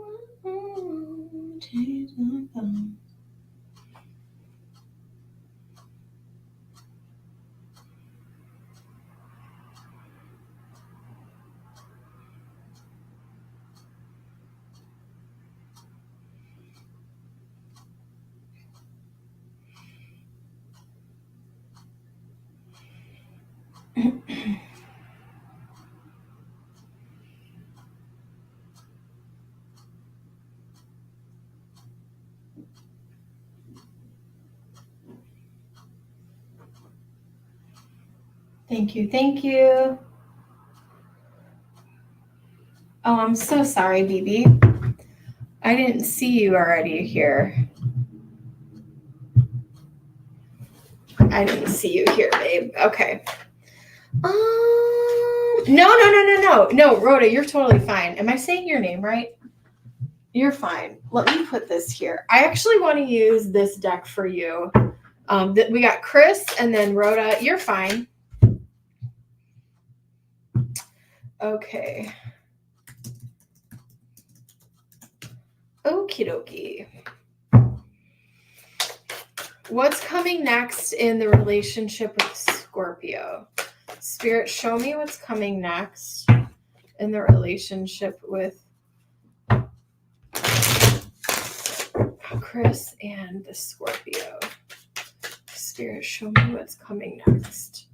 Thank you. Thank you. Oh, I'm so sorry, BB. I didn't see you already here. I didn't see you here, babe. Okay. No, Rhoda, you're totally fine. Am I saying your name right? You're fine. Let me put this here. I actually want to use this deck for you. We got Chris and then Rhoda. You're fine. Okay. Okie dokie. What's coming next in the relationship with Scorpio? Spirit, show me what's coming next in the relationship with Chris and the Scorpio. Spirit, show me what's coming next.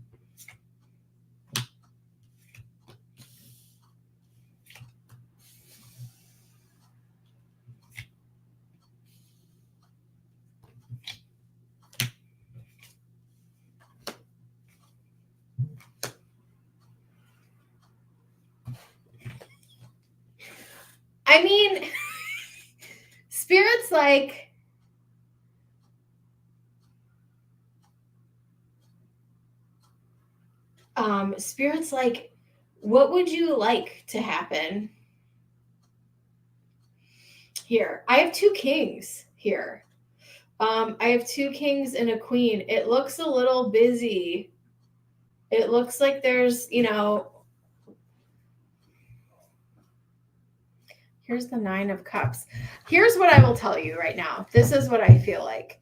I mean, Spirit's like, Spirit's like, what would you like to happen? Here, I have 2 kings here. I have 2 kings and a queen. It looks a little busy. It looks like there's, here's the 9 of Cups. Here's what I will tell you right now. This is what I feel like.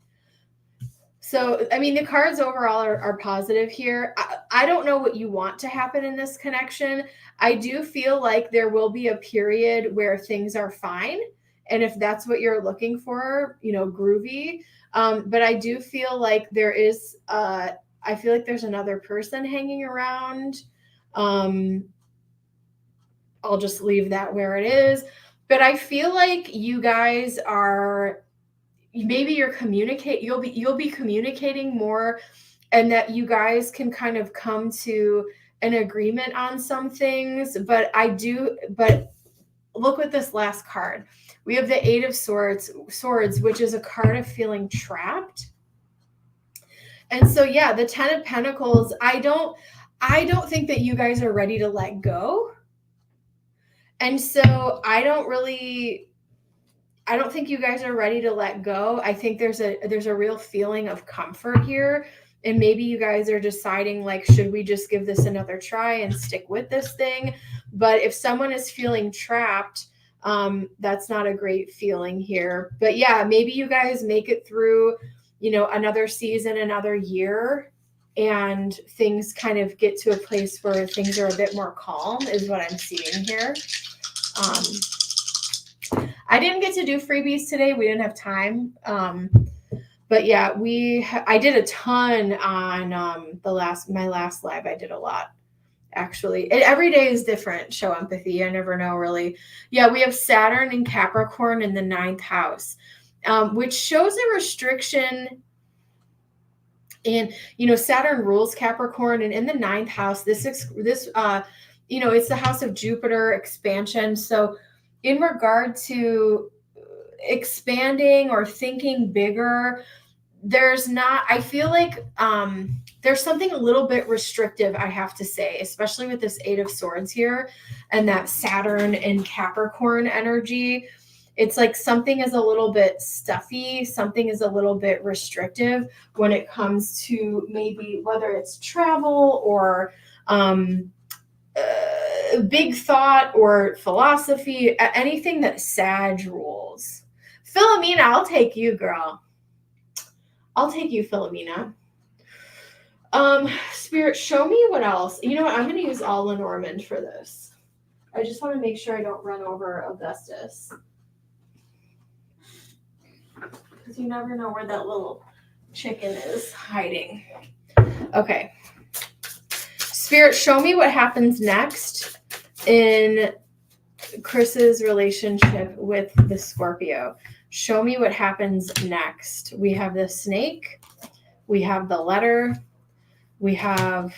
So, I mean, the cards overall are positive here. I don't know what you want to happen in this connection. I do feel like there will be a period where things are fine. And if that's what you're looking for, groovy. But I do feel like there is, I feel like there's another person hanging around. I'll just leave that where it is. But I feel like you guys are, maybe you'll be communicating more, and that you guys can kind of come to an agreement on some things. But look at this last card. We have the 8 of swords, which is a card of feeling trapped. And so, yeah, the 10 of Pentacles, I don't think that you guys are ready to let go. And so I don't think you guys are ready to let go. I think there's a real feeling of comfort here. And maybe you guys are deciding, like, should we just give this another try and stick with this thing? But if someone is feeling trapped, that's not a great feeling here. But yeah, maybe you guys make it through, another season, another year, and things kind of get to a place where things are a bit more calm, is what I'm seeing here. I didn't get to do freebies today. We didn't have time. But yeah, I did a ton on my last live. I did a lot, actually. Every day is different. Show empathy. I never know, really. Yeah, we have Saturn and Capricorn in the 9th house, which shows a restriction. And Saturn rules Capricorn, and in the 9th house, it's the house of Jupiter expansion. So in regard to expanding or thinking bigger, I feel like there's something a little bit restrictive, I have to say, especially with this 8 of swords here and that Saturn and Capricorn energy. It's like something is a little bit stuffy, something is a little bit restrictive when it comes to maybe whether it's travel or big thought or philosophy, anything that Sag rules. Philomena, I'll take you, girl. I'll take you, Philomena. Spirit, show me what else. You know what? I'm going to use all Lenormand for this. I just want to make sure I don't run over Augustus. Because you never know where that little chicken is hiding. Okay. Spirit, show me what happens next in Chris's relationship with the Scorpio. Show me what happens next. We have the snake. We have the letter. We have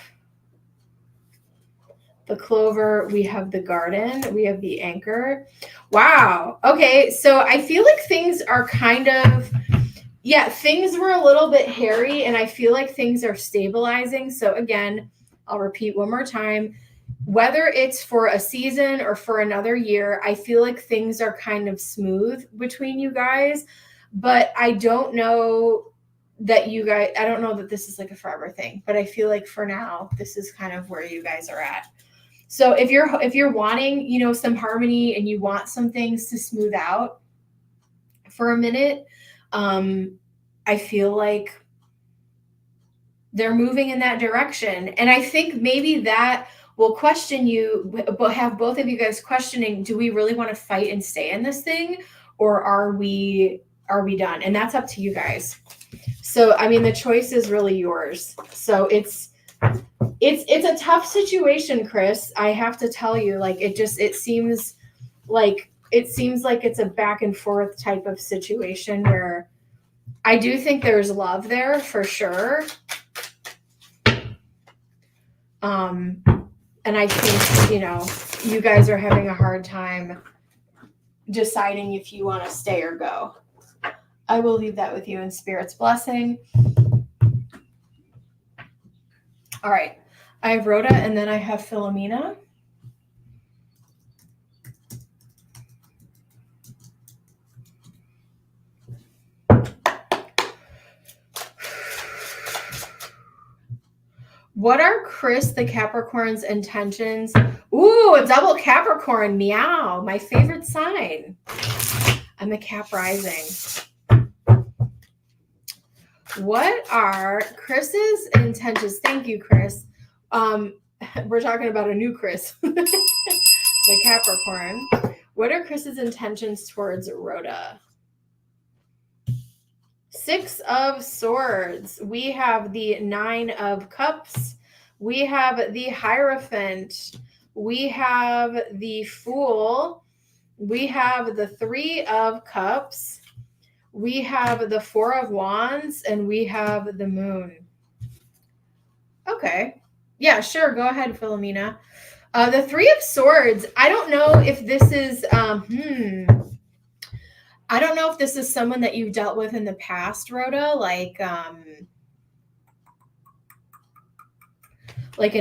the clover. We have the garden. We have the anchor. Wow. Okay. So I feel like things are kind of, things were a little bit hairy, and I feel like things are stabilizing. So again, I'll repeat one more time. Whether it's for a season or for another year, I feel like things are kind of smooth between you guys. But I don't know that I don't know that this is like a forever thing. But I feel like for now, this is kind of where you guys are at. So if you're wanting, some harmony and you want some things to smooth out for a minute, I feel like they're moving in that direction. And I think maybe that will question you, but have both of you guys questioning, do we really want to fight and stay in this thing? Or are we done? And that's up to you guys. So, I mean, the choice is really yours. So it's a tough situation, Chris. I have to tell you, like, it seems like it's a back and forth type of situation where I do think there's love there for sure. And I think, you guys are having a hard time deciding if you want to stay or go. I will leave that with you in Spirit's blessing. All right. I have Rhoda, and then I have Philomena. What are Chris the Capricorn's intentions? Ooh, a double Capricorn. Meow. My favorite sign. I'm a Cap rising. What are Chris's intentions? Thank you, Chris. We're talking about a new Chris, the Capricorn. What are Chris's intentions towards Rhoda? 6 of Swords. We have the 9 of Cups. We have the Hierophant. We have the Fool. We have the 3 of Cups. We have the 4 of Wands, and we have the Moon. Okay. Yeah, sure. Go ahead, Philomena. The 3 of Swords. I don't know if this is, I don't know if this is someone that you've dealt with in the past, Rhoda, like an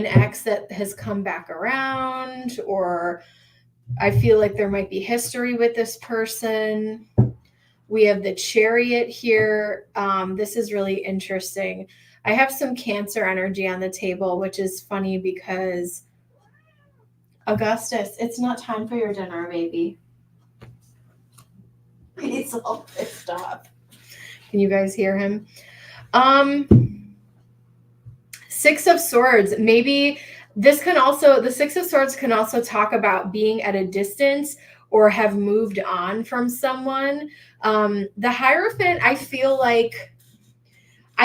ex that has come back around, or I feel like there might be history with this person. We have the Chariot here. This is really interesting. I have some Cancer energy on the table, which is funny because Augustus, it's not time for your dinner, baby. He's all pissed off. Can you guys hear him? 6 of Swords. Maybe this can also, the 6 of Swords can also talk about being at a distance or have moved on from someone. The Hierophant, I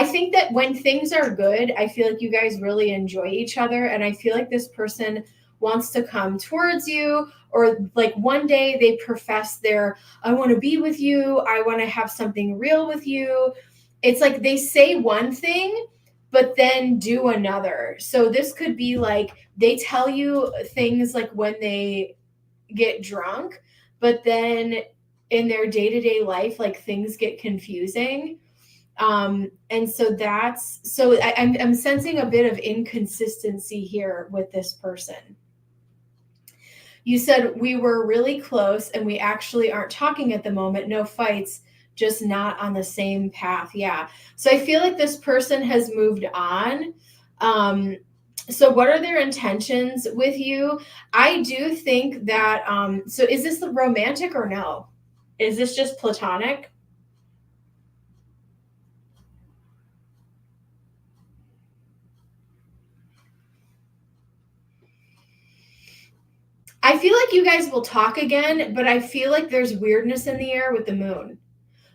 think that when things are good, I feel like you guys really enjoy each other. And I feel like this person wants to come towards you, or like one day they profess I want to be with you. I want to have something real with you. It's like they say one thing, but then do another. So this could be like they tell you things like when they get drunk, but then in their day-to-day life, like things get confusing. And so I'm sensing a bit of inconsistency here with this person. You said we were really close and we actually aren't talking at the moment. No fights, just not on the same path. Yeah. So I feel like this person has moved on. So what are their intentions with you? I do think that, so is this romantic or no? Is this just platonic? I feel like you guys will talk again, but I feel like there's weirdness in the air with the Moon.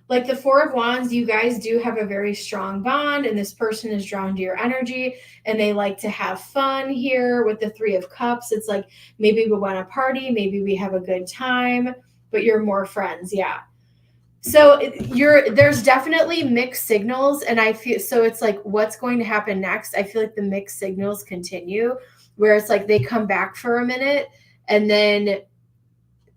Like the 4 of Wands, you guys do have a very strong bond, and this person is drawn to your energy, and they like to have fun here. With the 3 of Cups, it's like maybe we want to party, maybe we have a good time, but you're more friends. Yeah. So there's definitely mixed signals, and I feel so it's like what's going to happen next. I feel like the mixed signals continue, where it's like they come back for a minute, and then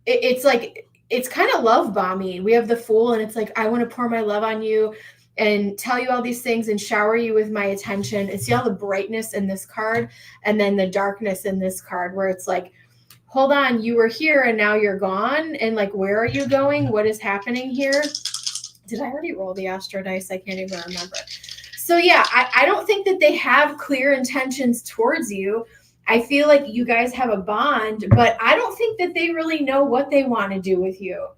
it's like it's kind of love bomby. We have the Fool, and it's like I want to pour my love on you and tell you all these things and shower you with my attention. And see all the brightness in this card, and then the darkness in this card, where it's like, hold on, you were here and now you're gone. And like, where are you going? What is happening here? Did I already roll the Astro dice? I can't even remember. So yeah, I don't think that they have clear intentions towards you. I feel like you guys have a bond, but I don't think that they really know what they want to do with you.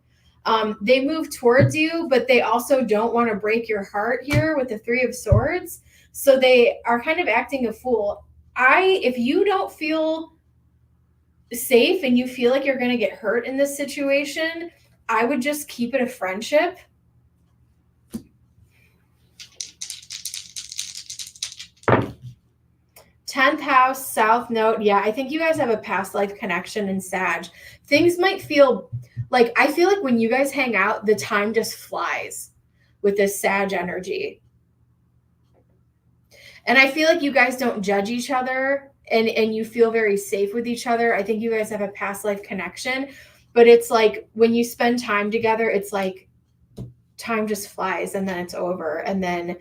They move towards you, but they also don't want to break your heart here with the 3 of Swords. So they are kind of acting a fool. If you don't feel safe and you feel like you're going to get hurt in this situation, I would just keep it a friendship. Tenth house, South Node. Yeah, I think you guys have a past life connection in Sag. Things might feel like, I feel like when you guys hang out, the time just flies with this Sag energy. And I feel like you guys don't judge each other, and you feel very safe with each other. I think you guys have a past life connection, but it's like when you spend time together, it's like time just flies and then it's over. And then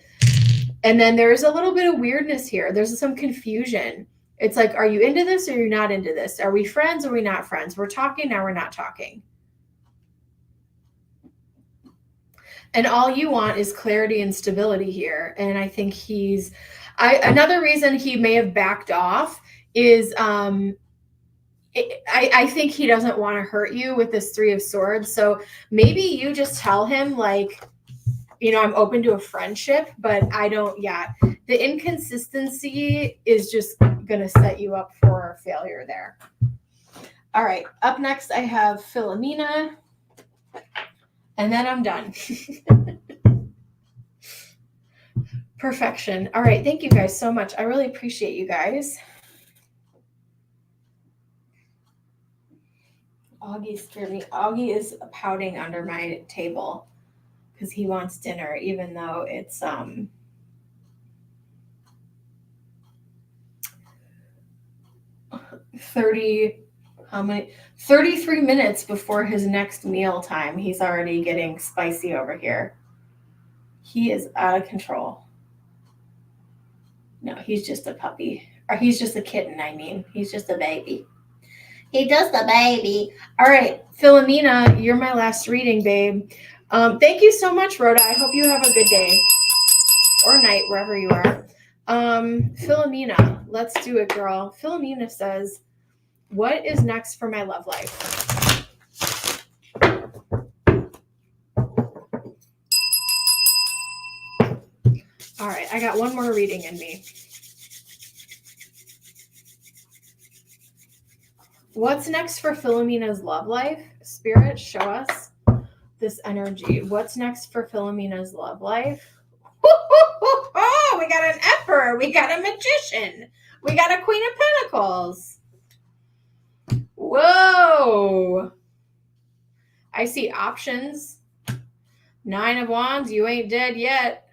there's a little bit of weirdness here. There's some confusion. It's like, are you into this or you're not into this? Are we friends or are we not friends? We're talking, now we're not talking. And all you want is clarity and stability here. And I think another reason he may have backed off is I think he doesn't want to hurt you with this Three of Swords. So maybe you just tell him, like, I'm open to a friendship, but I don't yet. The inconsistency is just going to set you up for failure there. All right. Up next, I have Philomena. And then I'm done. Perfection. All right. Thank you guys so much. I really appreciate you guys. Augie scared me. Augie is pouting under my table because he wants dinner, even though it's 33 minutes before his next meal time. He's already getting spicy over here. He is out of control. No, he's just a puppy. Or he's just a kitten, I mean. He's just a baby. He's just a baby. All right, Philomena, you're my last reading, babe. Thank you so much, Rhoda. I hope you have a good day or night, wherever you are. Philomena, let's do it, girl. Philomena says, what is next for my love life? All right, I got one more reading in me. What's next for Philomena's love life? Spirit, show us this energy. What's next for Philomena's love life? Oh, we got an emperor. We got a magician. We got a queen of pentacles. Whoa. I see options. 9 of wands. You ain't dead yet.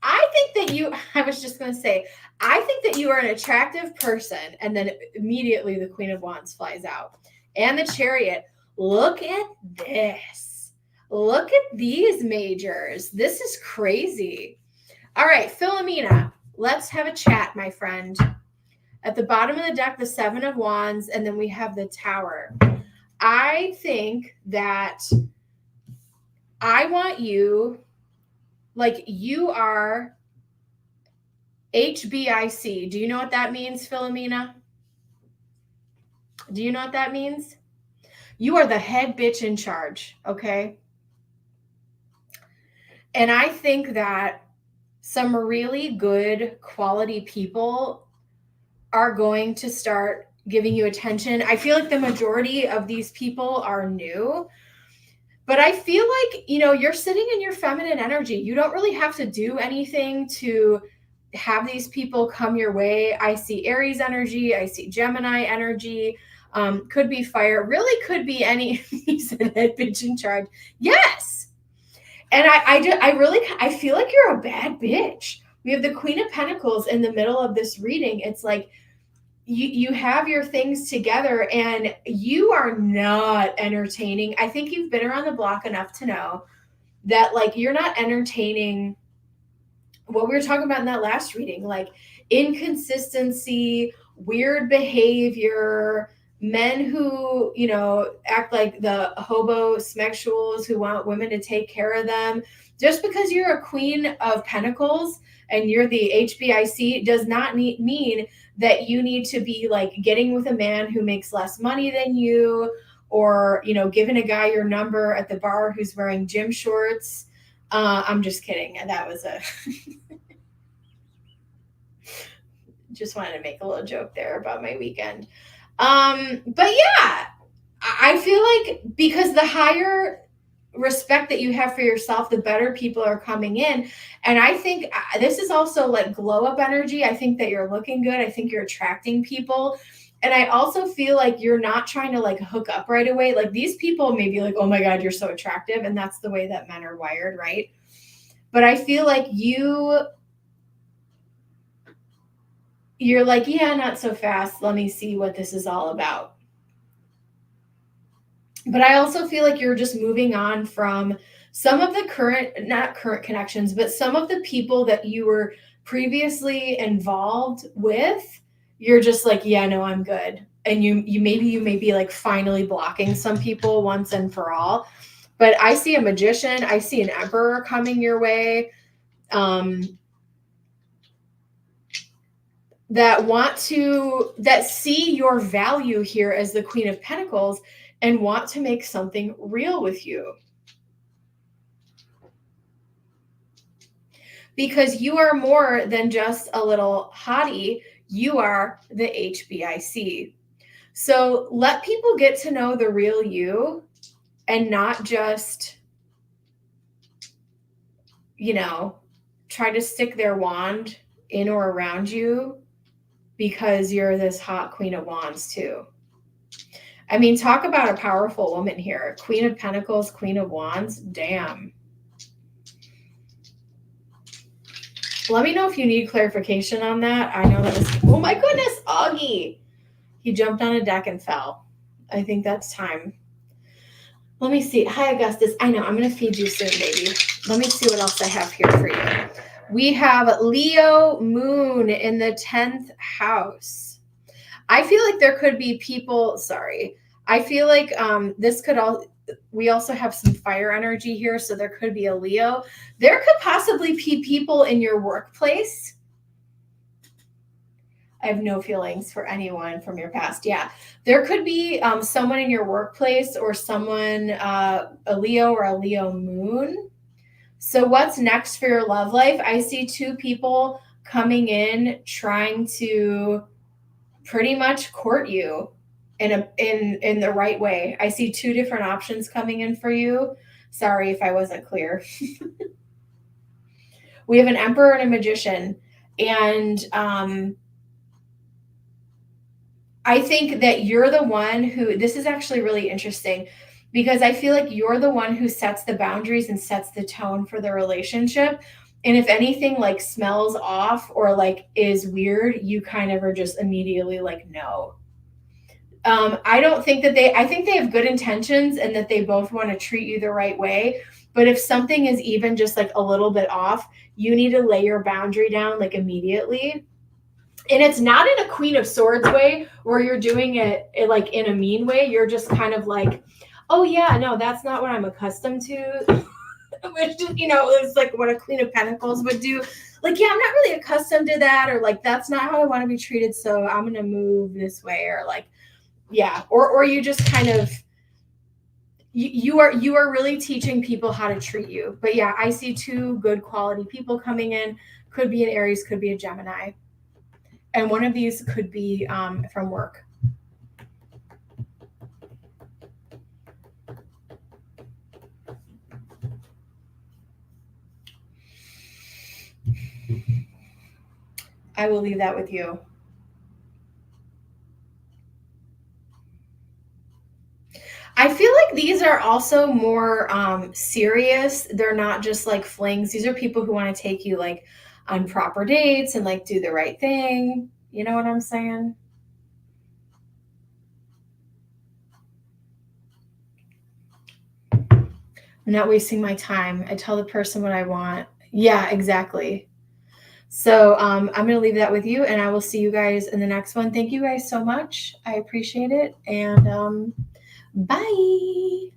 I think that I was just going to say, I think that you are an attractive person. And then immediately the Queen of Wands flies out. And the Chariot. Look at this. Look at these majors. This is crazy. All right, Philomena, let's have a chat, my friend. At the bottom of the deck, the 7 of Wands, and then we have the Tower. I think that I want you, like, you are HBIC. Do you know what that means, Philomena? Do you know what that means? You are the head bitch in charge, okay? And I think that some really good quality people are going to start giving you attention. I feel like the majority of these people are new, but I feel like, you're sitting in your feminine energy. You don't really have to do anything to have these people come your way. I see Aries energy. I see Gemini energy. Could be fire. Really could be any. He said head bitch in charge. Yes. And I feel like you're a bad bitch. We have the Queen of Pentacles in the middle of this reading. It's like you have your things together and you are not entertaining. I think you've been around the block enough to know that, like, you're not entertaining what we were talking about in that last reading, like inconsistency, weird behavior, men who, act like the hobo smexuals who want women to take care of them. Just because you're a Queen of Pentacles and you're the HBIC does not mean that you need to be, like, getting with a man who makes less money than you, or, giving a guy your number at the bar who's wearing gym shorts. I'm just kidding. That was just wanted to make a little joke there about my weekend. But yeah, I feel like because the higher respect that you have for yourself, the better people are coming in. And I think this is also like glow up energy. I think that you're looking good. I think you're attracting people. And I also feel like you're not trying to, like, hook up right away. Like, these people may be like, oh my God, you're so attractive. And that's the way that men are wired, right? But I feel like you're like, yeah, not so fast. Let me see what this is all about. But I also feel like you're just moving on from some of the not current connections, but some of the people that you were previously involved with. you're just like, yeah, no, I'm good. And you may be like finally blocking some people once and for all. But I see a magician, I see an emperor coming your way. That see your value here as the Queen of Pentacles and want to make something real with you. Because you are more than just a little hottie, you are the HBIC. So let people get to know the real you and not just, try to stick their wand in or around you because you're this hot Queen of Wands too. I mean, talk about a powerful woman here. Queen of Pentacles, Queen of Wands. Damn. Let me know if you need clarification on that. I know that was, oh my goodness, Augie. He jumped on a deck and fell. I think that's time. Let me see. Hi, Augustus. I know. I'm going to feed you soon, baby. Let me see what else I have here for you. We have Leo Moon in the 10th house. I feel like there could be people, I feel like we also have some fire energy here, so there could be a Leo. There could possibly be people in your workplace. I have no feelings for anyone from your past. Yeah, there could be someone in your workplace or someone, a Leo or a Leo moon. So what's next for your love life? I see two people coming in trying to pretty much court you in the right way. I see two different options coming in for you. Sorry if I wasn't clear. We have an emperor and a magician. And I think that you're the one who, this is actually really interesting because I feel like you're the one who sets the boundaries and sets the tone for the relationship. And if anything like smells off or like is weird, you kind of are just immediately like, no. I don't think that I think they have good intentions and that they both want to treat you the right way. But if something is even just like a little bit off, you need to lay your boundary down like immediately. And it's not in a Queen of Swords way where you're doing it like in a mean way. You're just kind of like, oh yeah, no, that's not what I'm accustomed to. Which, is like what a Queen of Pentacles would do. Like, yeah, I'm not really accustomed to that, or like, that's not how I want to be treated. So I'm going to move this way, or like, yeah. Or you just kind of, you are really teaching people how to treat you. But yeah, I see two good quality people coming in. Could be an Aries, could be a Gemini. And one of these could be from work. I will leave that with you. I feel like these are also more serious. They're not just like flings. These are people who want to take you like on proper dates and like do the right thing. You know what I'm saying? I'm not wasting my time. I tell the person what I want. Yeah, exactly. So I'm going to leave that with you, and I will see you guys in the next one. Thank you guys so much. I appreciate it. And bye.